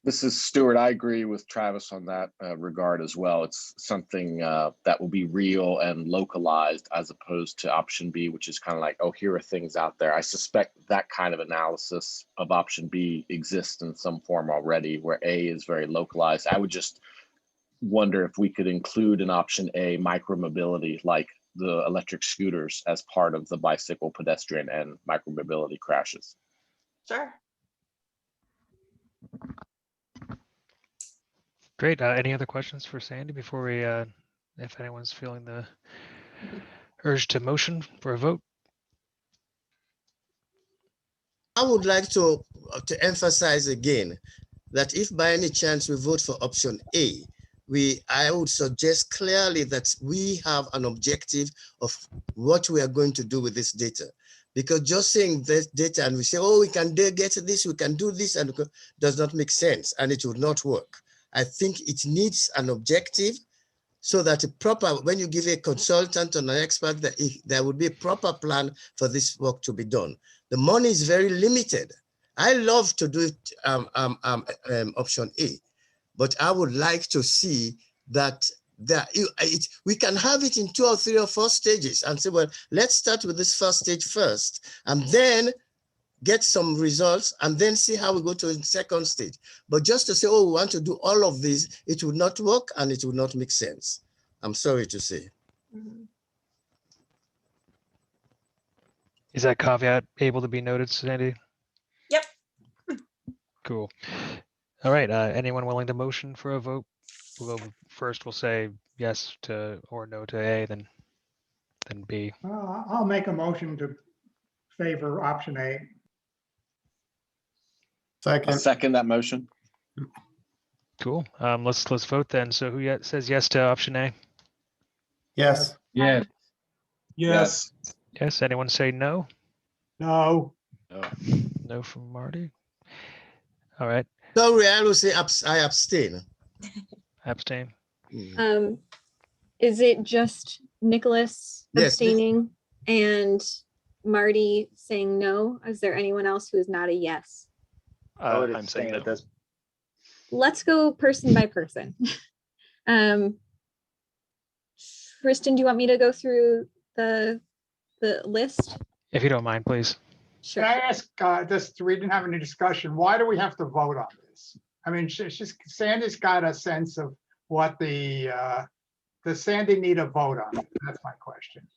This is Stuart. I agree with Travis on that regard as well. It's something that will be real and localized as opposed to option B, which is kind of like, oh, here are things out there. I suspect that kind of analysis of option B exists in some form already, where A is very localized. I would just wonder if we could include in option A micromobility, like the electric scooters, as part of the bicycle, pedestrian, and micromobility crashes. Sure. Great. Any other questions for Sandy before we, if anyone's feeling the urge to motion for a vote? I would like to emphasize again that if by any chance we vote for option A, I would suggest clearly that we have an objective of what we are going to do with this data. Because just saying this data and we say, oh, we can get this, we can do this, and does not make sense, and it would not work. I think it needs an objective so that when you give a consultant or an expert, that there would be a proper plan for this work to be done. The money is very limited. I love to do it, option A, but I would like to see that we can have it in 2 or 3 or 4 stages and say, well, let's start with this first stage first, and then get some results, and then see how we go to the second stage. But just to say, oh, we want to do all of these, it would not work and it would not make sense. I'm sorry to say. Is that caveat able to be noted, Sandy? Yep. Cool. All right. Anyone willing to motion for a vote? We'll go first. We'll say yes to or no to A, then B. I'll make a motion to favor option A. Second. I'll second that motion. Cool. Let's vote then. So who says yes to option A? Yes. Yes. Yes. Yes. Anyone say no? No. No from Marty. All right. Sorry, I will say I abstain. Abstain. Is it just Nicholas Yes. abstaining and Marty saying no? Is there anyone else who is not a yes? I would I'm saying abstain no. at this. Let's go person by person. Kristen, do you want me to go through the list? If you don't mind, please. Sure. Can I ask, just, we didn't have any discussion, why do we have to vote on this? I mean, Sandy's got a sense of what does Sandy need a vote on it? That's my question.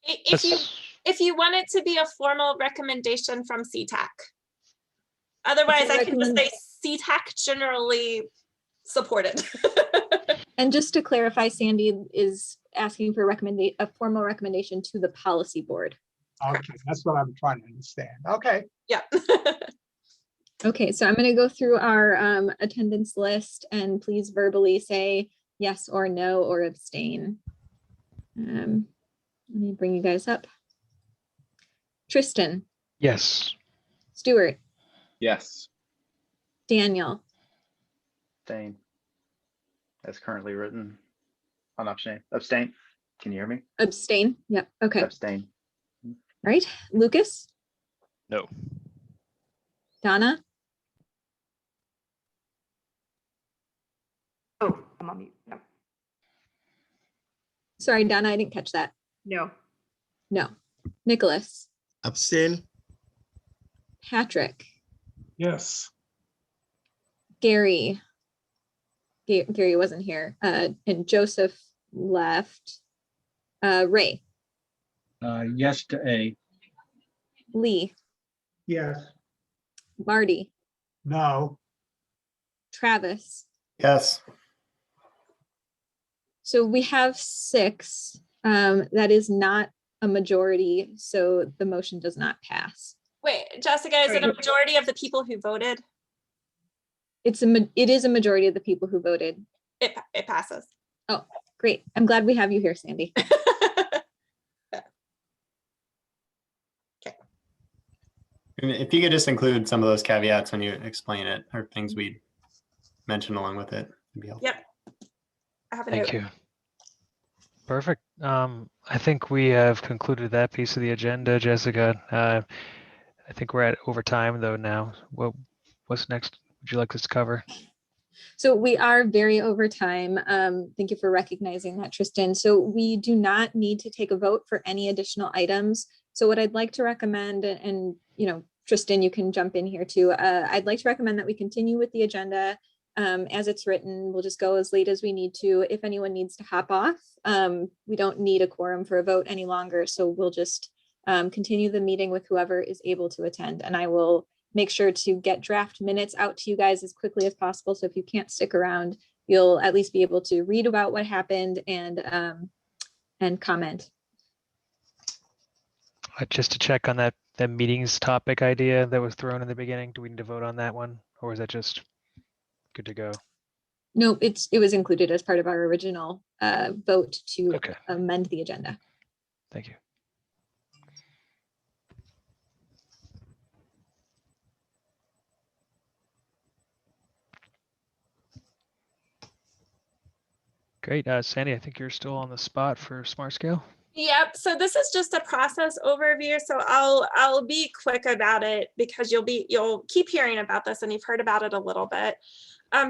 If you want it to be a formal recommendation from CTAC. Otherwise, I can just say CTAC generally supported. And just to clarify, Sandy is asking for a formal recommendation to the policy board. Okay, that's what I'm trying to understand. Okay. Yeah. Okay, so I'm going to go through our attendance list and please verbally say yes or no or abstain. Let me bring you guys up. Tristan. Yes. Stuart. Yes. Daniel. Abstain. As currently written on option A. Abstain. Can you hear me? Abstain. Yep. Okay. All Abstain. right. Lucas. No. Donna. Oh, I'm on mute. No. Sorry, Donna, I didn't catch that. No. No. Nicholas. Abstain. Patrick. Yes. Gary. Gary wasn't here. And Joseph left. Ray. Yes to A. Lee. Yes. Marty. No. Travis. Yes. So we have 6. That is not a majority, so the motion does not pass. Wait, Jessica, is it a majority of the people who voted? It is a majority of the people who voted. It passes. Oh, great. I'm glad we have you here, Sandy. And if you could just include some of those caveats when you explain it, or things we mentioned along with it, it'd be helpful. Yep. I have a Thank note. you. Perfect. I think we have concluded that piece of the agenda, Jessica. I think we're at overtime though now. What's next? Would you like us to cover? So we are very over time. Thank you for recognizing that, Tristan. So we do not need to take a vote for any additional items. So what I'd like to recommend, and Tristan, you can jump in here too. I'd like to recommend that we continue with the agenda as it's written. We'll just go as late as we need to. If anyone needs to hop off, we don't need a quorum for a vote any longer. So we'll just continue the meeting with whoever is able to attend. And I will make sure to get draft minutes out to you guys as quickly as possible. So if you can't stick around, you'll at least be able to read about what happened and comment. Just to check on that meetings topic idea that was thrown in the beginning, do we need to vote on that one, or is that just good to go? No, it was included as part of our original vote to amend the agenda. Thank you. Great. Sandy, I think you're still on the spot for Smart Scale. Yep. So this is just a process overview. So I'll be quick about it because you'll keep hearing about this and you've heard about it a little bit.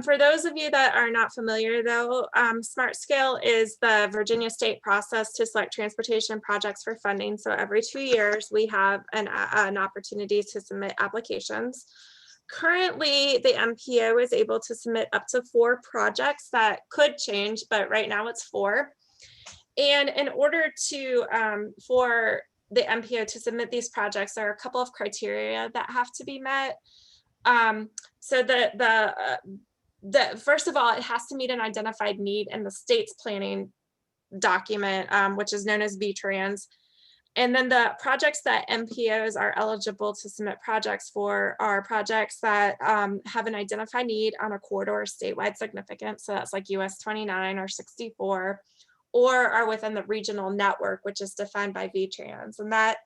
For those of you that are not familiar though, Smart Scale is the Virginia state process to select transportation projects for funding. So every 2 years we have an opportunity to submit applications. Currently, the MPO is able to submit up to 4 projects. That could change, but right now it's 4. And in order to for the MPO to submit these projects, there are a couple of criteria that have to be met. So first of all, it has to meet an identified need in the state's planning document, which is known as VTrans. And then the projects that MPOs are eligible to submit projects for are projects that have an identified need on a corridor of statewide significance. So that's like US 29 or 64, or are within the regional network, which is defined by VTrans. And that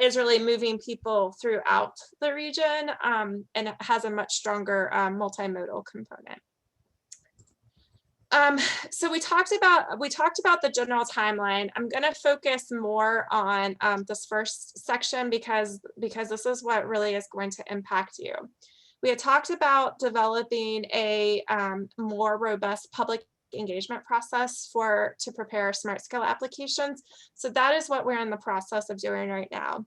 is really moving people throughout the region, and it has a much stronger multimodal component. So we talked about the general timeline. I'm going to focus more on this first section because this is what really is going to impact you. We had talked about developing a more robust public engagement process to prepare smart scale applications. So that is what we're in the process of doing right now.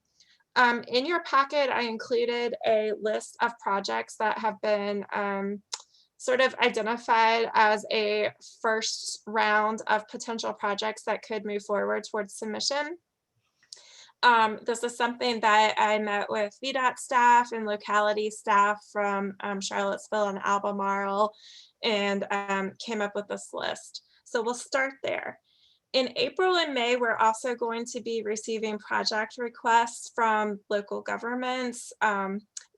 In your packet, I included a list of projects that have been sort of identified as a first round of potential projects that could move forward towards submission. This is something that I met with VDOT staff and locality staff from Charlottesville and Albemarle and came up with this list. So we'll start there. In April and May, we're also going to be receiving project requests from local governments.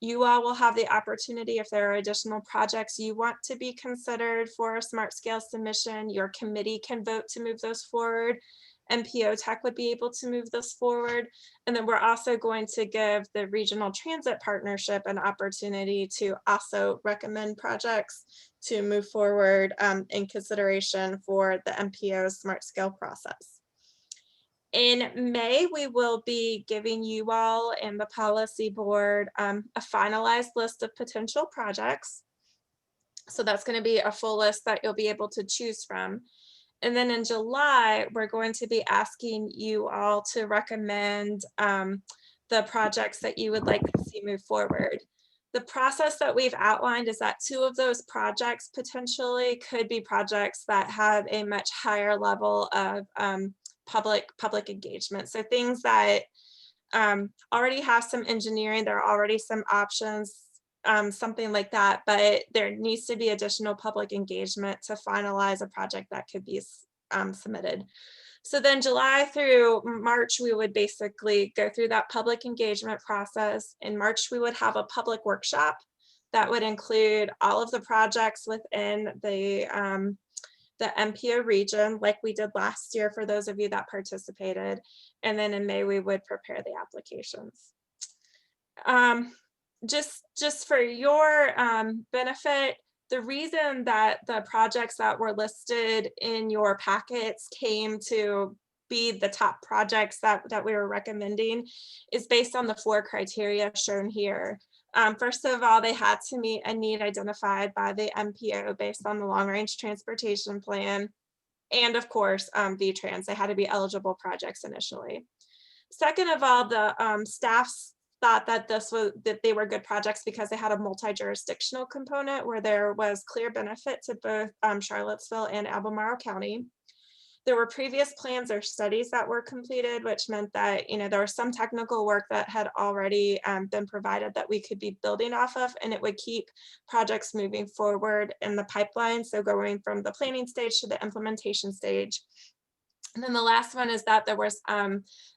You all will have the opportunity, if there are additional projects you want to be considered for a smart scale submission, your committee can vote to move those forward. MPO Tech would be able to move this forward. And then we're also going to give the Regional Transit Partnership an opportunity to also recommend projects to move forward in consideration for the MPO Smart Scale process. In May, we will be giving you all and the policy board a finalized list of potential projects. So that's going to be a full list that you'll be able to choose from. And then in July, we're going to be asking you all to recommend the projects that you would like to see move forward. The process that we've outlined is that 2 of those projects potentially could be projects that have a much higher level of public engagement. So things that already have some engineering, there are already some options, something like that, but there needs to be additional public engagement to finalize a project that could be submitted. So then July through March, we would basically go through that public engagement process. In March, we would have a public workshop that would include all of the projects within the MPO region, like we did last year for those of you that participated. And then in May, we would prepare the applications. Just for your benefit, The reason that the projects that were listed in your packets came to be the top projects that we were recommending is based on the 4 criteria shown here. First of all, they had to meet a need identified by the MPO based on the long range transportation plan. And of course, VTrans, they had to be eligible projects initially. Second of all, the staffs thought that they were good projects because they had a multi-jurisdictional component where there was clear benefit to both Charlottesville and Albemarle County. There were previous plans or studies that were completed, which meant that there was some technical work that had already been provided that we could be building off of, and it would keep projects moving forward in the pipeline. So going from the planning stage to the implementation stage. And then the last one is that there was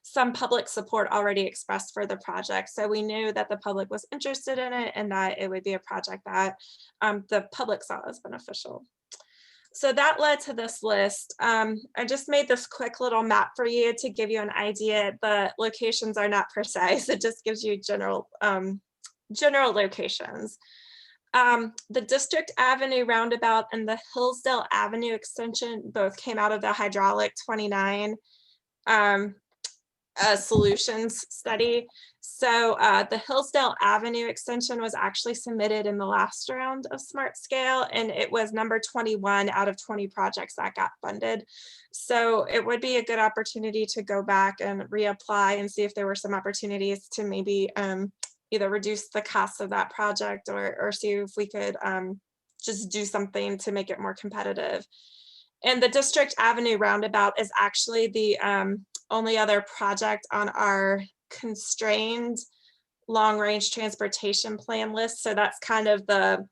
some public support already expressed for the project. So we knew that the public was interested in it and that it would be a project that the public saw as beneficial. So that led to this list. I just made this quick little map for you to give you an idea. The locations are not precise. It just gives you general locations. The District Avenue roundabout and the Hillsdale Avenue extension both came out of the Hydraulic 29 solutions study. So the Hillsdale Avenue extension was actually submitted in the last round of Smart Scale, and it was number 21 out of 20 projects that got funded. So it would be a good opportunity to go back and reapply and see if there were some opportunities to maybe either reduce the cost of that project or see if we could just do something to make it more competitive. And the District Avenue roundabout is actually the only other project on our constrained long-range transportation plan list. So that's kind of the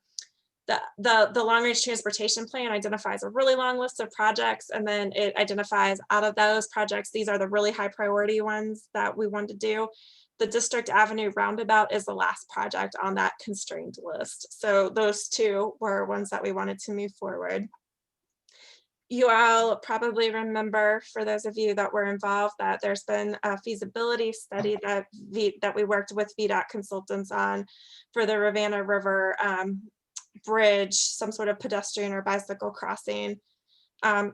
long-range transportation plan identifies a really long list of projects, and then it identifies out of those projects, these are the really high priority ones that we want to do. The District Avenue roundabout is the last project on that constrained list. So those two were ones that we wanted to move forward. You all probably remember, for those of you that were involved, that there's been a feasibility study that we worked with VDOT consultants on for the Ravenna River bridge, some sort of pedestrian or bicycle crossing.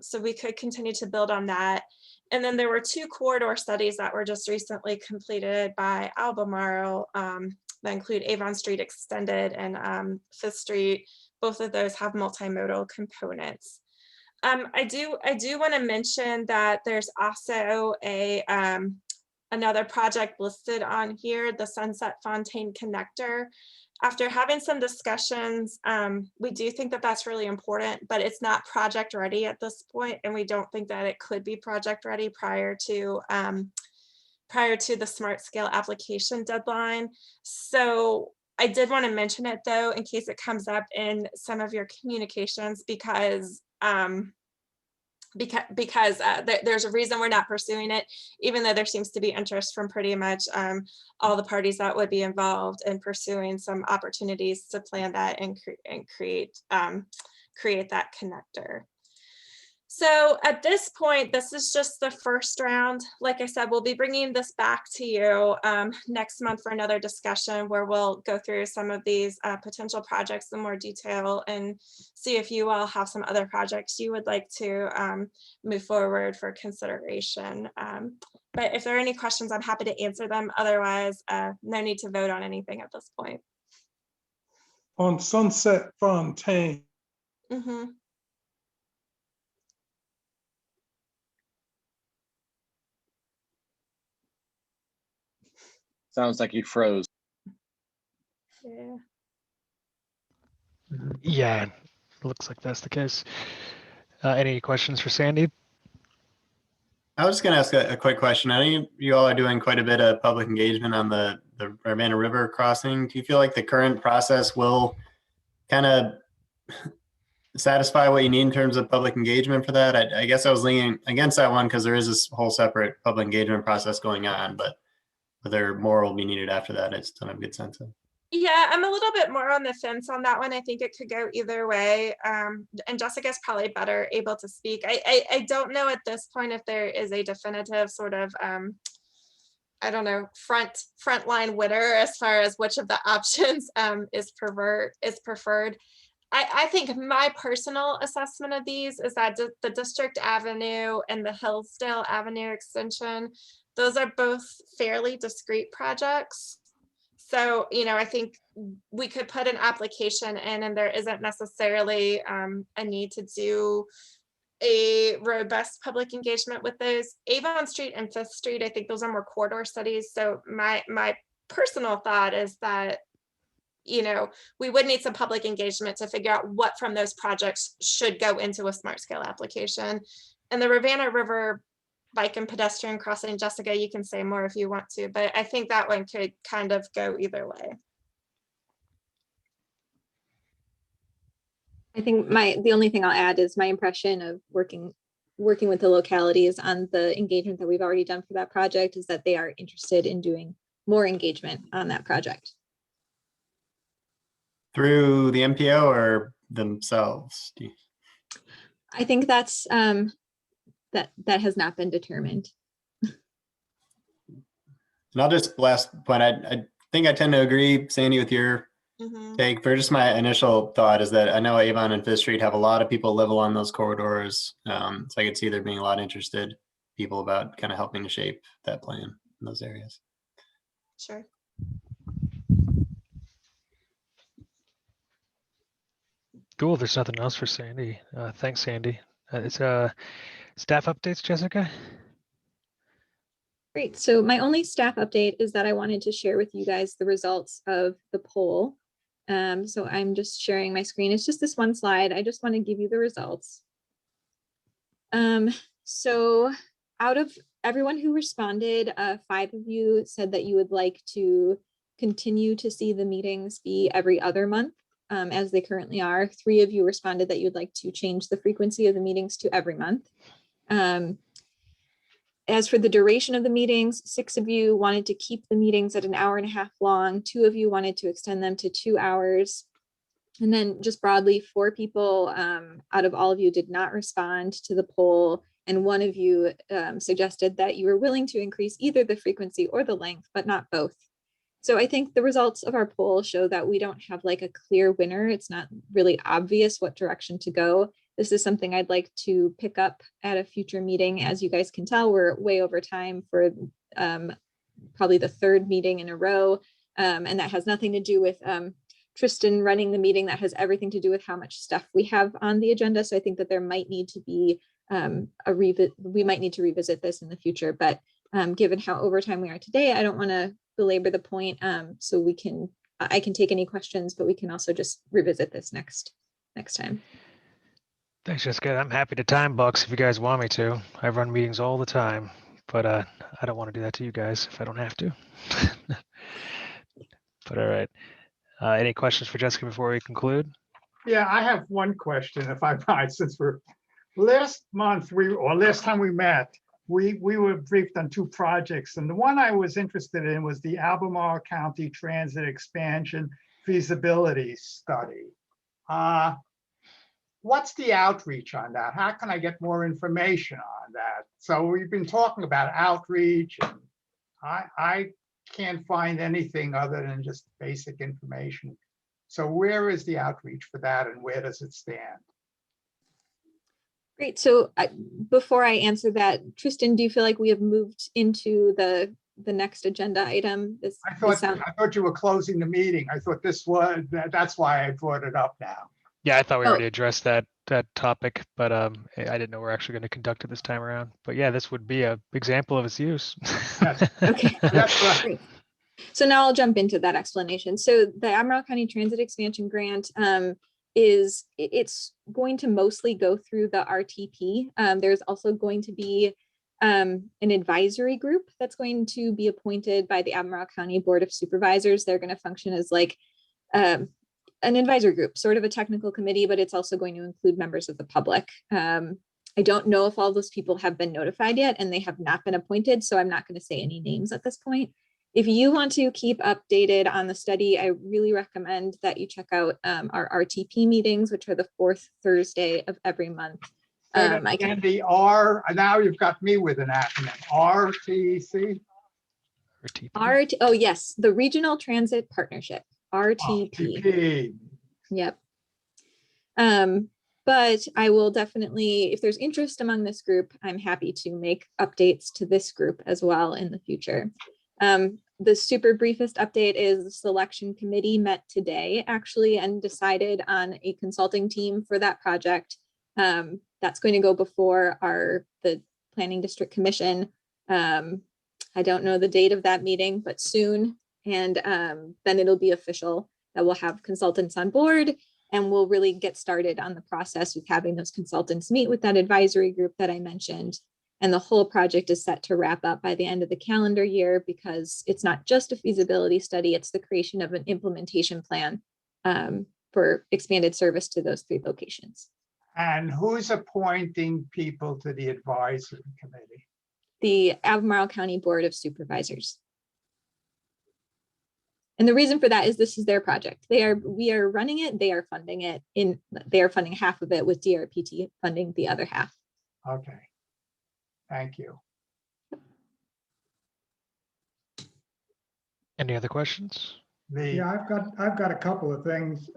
So we could continue to build on that. And then there were 2 corridor studies that were just recently completed by Albemarle that include Avon Street Extended and 5th Street. Both of those have multimodal components. I do want to mention that there's also another project listed on here, the Sunset Fontaine Connector. After having some discussions, we do think that that's really important, but it's not project ready at this point, and we don't think that it could be project ready prior to the Smart Scale application deadline. So I did want to mention it though, in case it comes up in some of your communications, because there's a reason we're not pursuing it, even though there seems to be interest from pretty much all the parties that would be involved in pursuing some opportunities to plan that and create that connector. So at this point, this is just the first round. Like I said, we'll be bringing this back to you next month for another discussion where we'll go through some of these potential projects in more detail and see if you all have some other projects you would like to move forward for consideration. But if there are any questions, I'm happy to answer them. Otherwise, no need to vote on anything at this point. On Sunset Fontaine. Mm-hmm. Sounds like you froze. Yeah. Yeah, looks like that's the case. Any questions for Sandy? I was just going to ask a quick question. I know you all are doing quite a bit of public engagement on the Ravenna River crossing. Do you feel like the current process will kind of satisfy what you need in terms of public engagement for that? I guess I was leaning against that one because there is this whole separate public engagement process going on, but whether more will be needed after that, it's done a good sense of. Yeah, I'm a little bit more on the fence on that one. I think it could go either way. And Jessica's probably better able to speak. I don't know at this point if there is a definitive sort of, I don't know, frontline winner as far as which of the options is preferred. I think my personal assessment of these is that the District Avenue and the Hillsdale Avenue extension, those are both fairly discrete projects. So, you know, I think we could put an application in and there isn't necessarily a need to do a robust public engagement with those. Avon Street and Fifth Street, I think those are more corridor studies. So my personal thought is that, you know, we would need some public engagement to figure out what from those projects should go into a smart scale application. And the Ravenna River bike and pedestrian crossing, Jessica, you can say more if you want to, but I think that one could kind of go either way. I think the only thing I'll add is my impression of working with the localities on the engagement that we've already done for that project is that they are interested in doing more engagement on that project. Through the MPO or themselves? I think that's that has not been determined. And I'll just last point. I think I tend to agree, Sandy, with your take. For just my initial thought is that I know Avon and Fifth Street have a lot of people live along those corridors, so I could see there being a lot of interested people about kind of helping to shape that plan in those areas. Sure. Cool. There's nothing else for Sandy. Thanks, Sandy. It's staff updates, Jessica. Great. So my only staff update is that I wanted to share with you guys the results of the poll. So I'm just sharing my screen. It's just this one slide. I just want to give you the results. So out of everyone who responded, 5 of you said that you would like to continue to see the meetings be every other month, as they currently are. 3 of you responded that you'd like to change the frequency of the meetings to every month. As for the duration of the meetings, 6 of you wanted to keep the meetings at an hour and a half long. 2 of you wanted to extend them to 2 hours. And then just broadly, 4 people out of all of you did not respond to the poll. And 1 of you suggested that you were willing to increase either the frequency or the length, but not both. So I think the results of our poll show that we don't have like a clear winner. It's not really obvious what direction to go. This is something I'd like to pick up at a future meeting. As you guys can tell, we're way over time for probably the 3rd meeting in a row. And that has nothing to do with Tristan running the meeting. That has everything to do with how much stuff we have on the agenda. So I think that there might need to be we might need to revisit this in the future. But given how over time we are today, I don't want to belabor the point. So I can take any questions, but we can also just revisit this next time. Thanks, Jessica. I'm happy to time box if you guys want me to. I run meetings all the time, but I don't want to do that to you guys if I don't have to. But all right. Any questions for Jessica before we conclude? Yeah, I have one question, if I might, since last time we met, we were briefed on 2 projects, and the one I was interested in was the Albemarle County Transit Expansion Feasibility Study. What's the outreach on that? How can I get more information on that? So we've been talking about outreach, and I can't find anything other than just basic information. So where is the outreach for that, and where does it stand? Great. So before I answer that, Tristan, do you feel like we have moved into the next agenda item? I thought you were closing the meeting. I thought that's why I brought it up now. Yeah, I thought we already addressed that topic, but I didn't know we're actually going to conduct it this time around. But yeah, this would be an example of its use. Okay. That's right. So now I'll jump into that explanation. So the Albemarle County Transit Expansion Grant it's going to mostly go through the RTP. There's also going to be an advisory group that's going to be appointed by the Albemarle County Board of Supervisors. They're going to function as like an advisory group, sort of a technical committee, but it's also going to include members of the public. I don't know if all those people have been notified yet, and they have not been appointed, so I'm not going to say any names at this point. If you want to keep updated on the study, I really recommend that you check out our RTP meetings, which are the 4th Thursday of every month. And the R, now you've got me with an acronym, RTC? Oh yes, the Regional Transit Partnership, RTP. Yep. But I will definitely, if there's interest among this group, I'm happy to make updates to this group as well in the future. The super briefest update is the selection committee met today actually and decided on a consulting team for that project. That's going to go before the Planning District Commission. I don't know the date of that meeting, but soon. And then it'll be official that we'll have consultants on board, and we'll really get started on the process of having those consultants meet with that advisory group that I mentioned. And the whole project is set to wrap up by the end of the calendar year, because it's not just a feasibility study, it's the creation of an implementation plan for expanded service to those 3 locations. And who's appointing people to the advisory committee? The Albemarle County Board of Supervisors. And the reason for that is this is their project. We are running it, they are funding it, they are funding half of it with DRPT funding the other half. Okay. Thank you. Any other questions? Yeah, I've got a couple of things.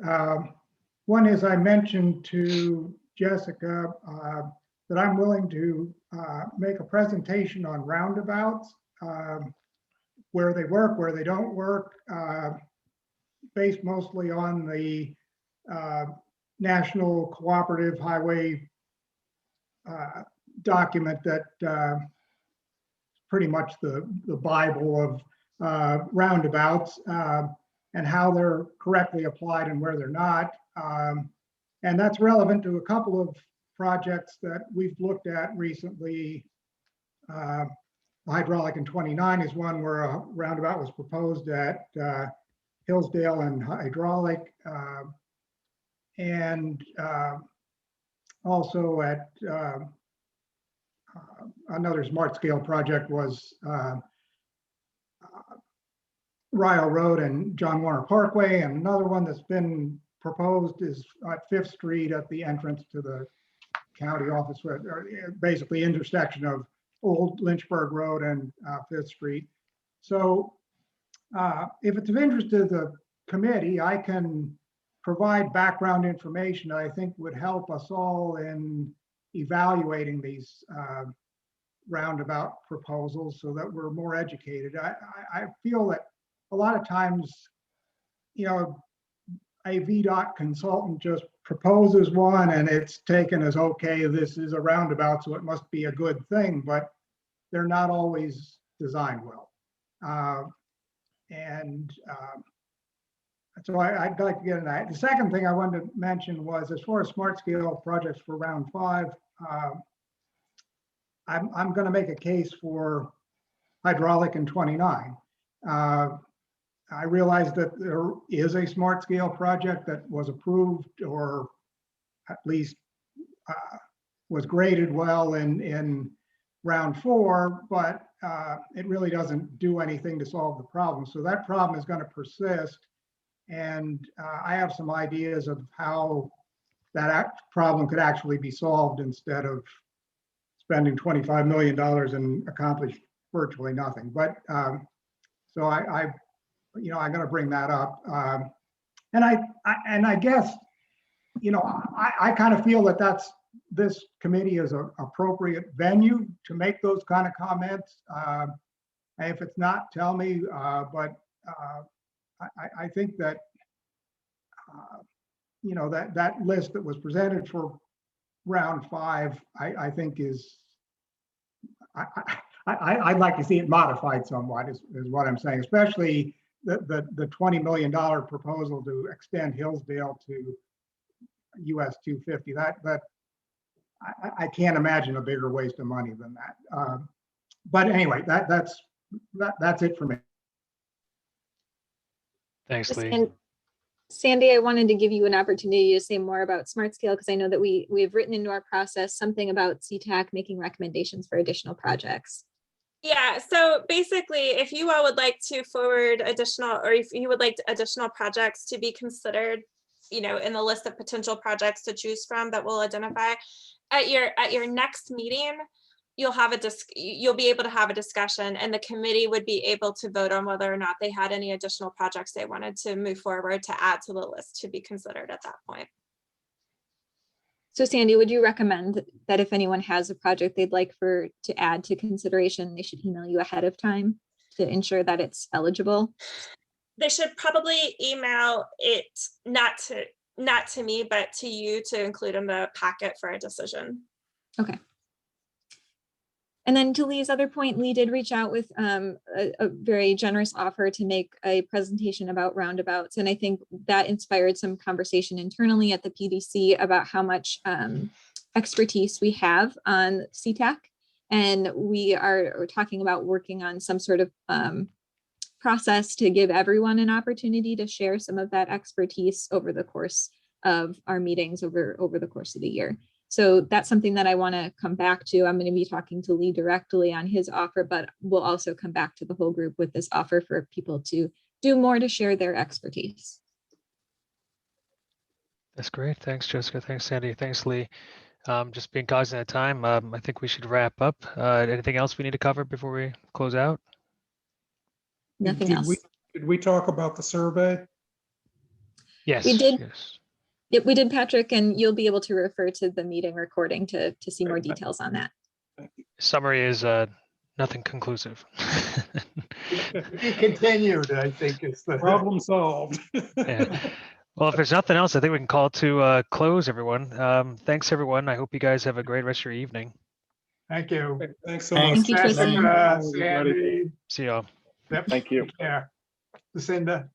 One is I mentioned to Jessica that I'm willing to make a presentation on roundabouts, where they work, where they don't work, based mostly on the National Cooperative Highway document that pretty much the Bible of roundabouts and how they're correctly applied and where they're not. And that's relevant to a couple of projects that we've looked at recently. Hydraulic in 29 is one where a roundabout was proposed at Hillsdale and Hydraulic. And also at another smart scale project was Rio Road and John Warner Parkway. And another one that's been proposed is at 5th Street at the entrance to the county office, or basically intersection of Old Lynchburg Road and 5th Street. So if it's of interest to the committee, I can provide background information that I think would help us all in evaluating these roundabout proposals so that we're more educated. I feel that a lot of times, you know, a VDOT consultant just proposes one and it's taken as, okay, this is a roundabout, so it must be a good thing, but they're not always designed well. So I'd like to get into that. The second thing I wanted to mention was, as far as smart scale projects for round 5, I'm going to make a case for hydraulic in 29. I realize that there is a smart scale project that was approved, or at least was graded well in round 4, but it really doesn't do anything to solve the problem. So that problem is going to persist. And I have some ideas of how that problem could actually be solved instead of spending $25 million and accomplish virtually nothing. But so I'm going to bring that up. And I guess, I kind of feel that this committee is an appropriate venue to make those kind of comments. If it's not, tell me. But I think that that list that was presented for round 5, I think is, I'd like to see it modified somewhat, is what I'm saying, especially the $20 million proposal to extend Hillsdale to US 250. That I can't imagine a bigger waste of money than that. But anyway, that's it for me. Thanks, Lee. And Sandy, I wanted to give you an opportunity to say more about smart scale, because I know that we've written into our process something about CTAC making recommendations for additional projects. Yeah, so basically, if you all would like to forward additional, or if you would like additional projects to be considered, in the list of potential projects to choose from that we'll identify at your next meeting, you'll be able to have a discussion, and the committee would be able to vote on whether or not they had any additional projects they wanted to move forward to add to the list to be considered at that point. So Sandy, would you recommend that if anyone has a project they'd like to add to consideration, they should email you ahead of time to ensure that it's eligible? They should probably email it not to me, but to you to include in the packet for a decision. Okay. And then to Lee's other point, Lee did reach out with a very generous offer to make a presentation about roundabouts. And I think that inspired some conversation internally at the PDC about how much expertise we have on CTAC. And we are talking about working on some sort of process to give everyone an opportunity to share some of that expertise over the course of our meetings over the course of the year. So that's something that I want to come back to. I'm going to be talking to Lee directly on his offer, but we'll also come back to the whole group with this offer for people to do more to share their expertise. That's great. Thanks, Jessica. Thanks, Sandy. Thanks, Lee. Just being cognizant of time, I think we should wrap up. Anything else we need to cover before we close out? Nothing else. Did we talk about the survey? Yes. We did. Yes. Yep, we did, Patrick, and you'll be able to refer to the meeting recording to see more details on that. Summary is nothing conclusive. Be continued, I think is the Problem solved. Yeah. Well, if there's nothing else, I think we can call to close, everyone. Thanks, everyone. I hope you guys have a great rest of your evening. Thank you. Thanks so Thanks. much. Thank you, Tristan. Sandy. See y'all. Yep. Thank you. Take care. Lucinda.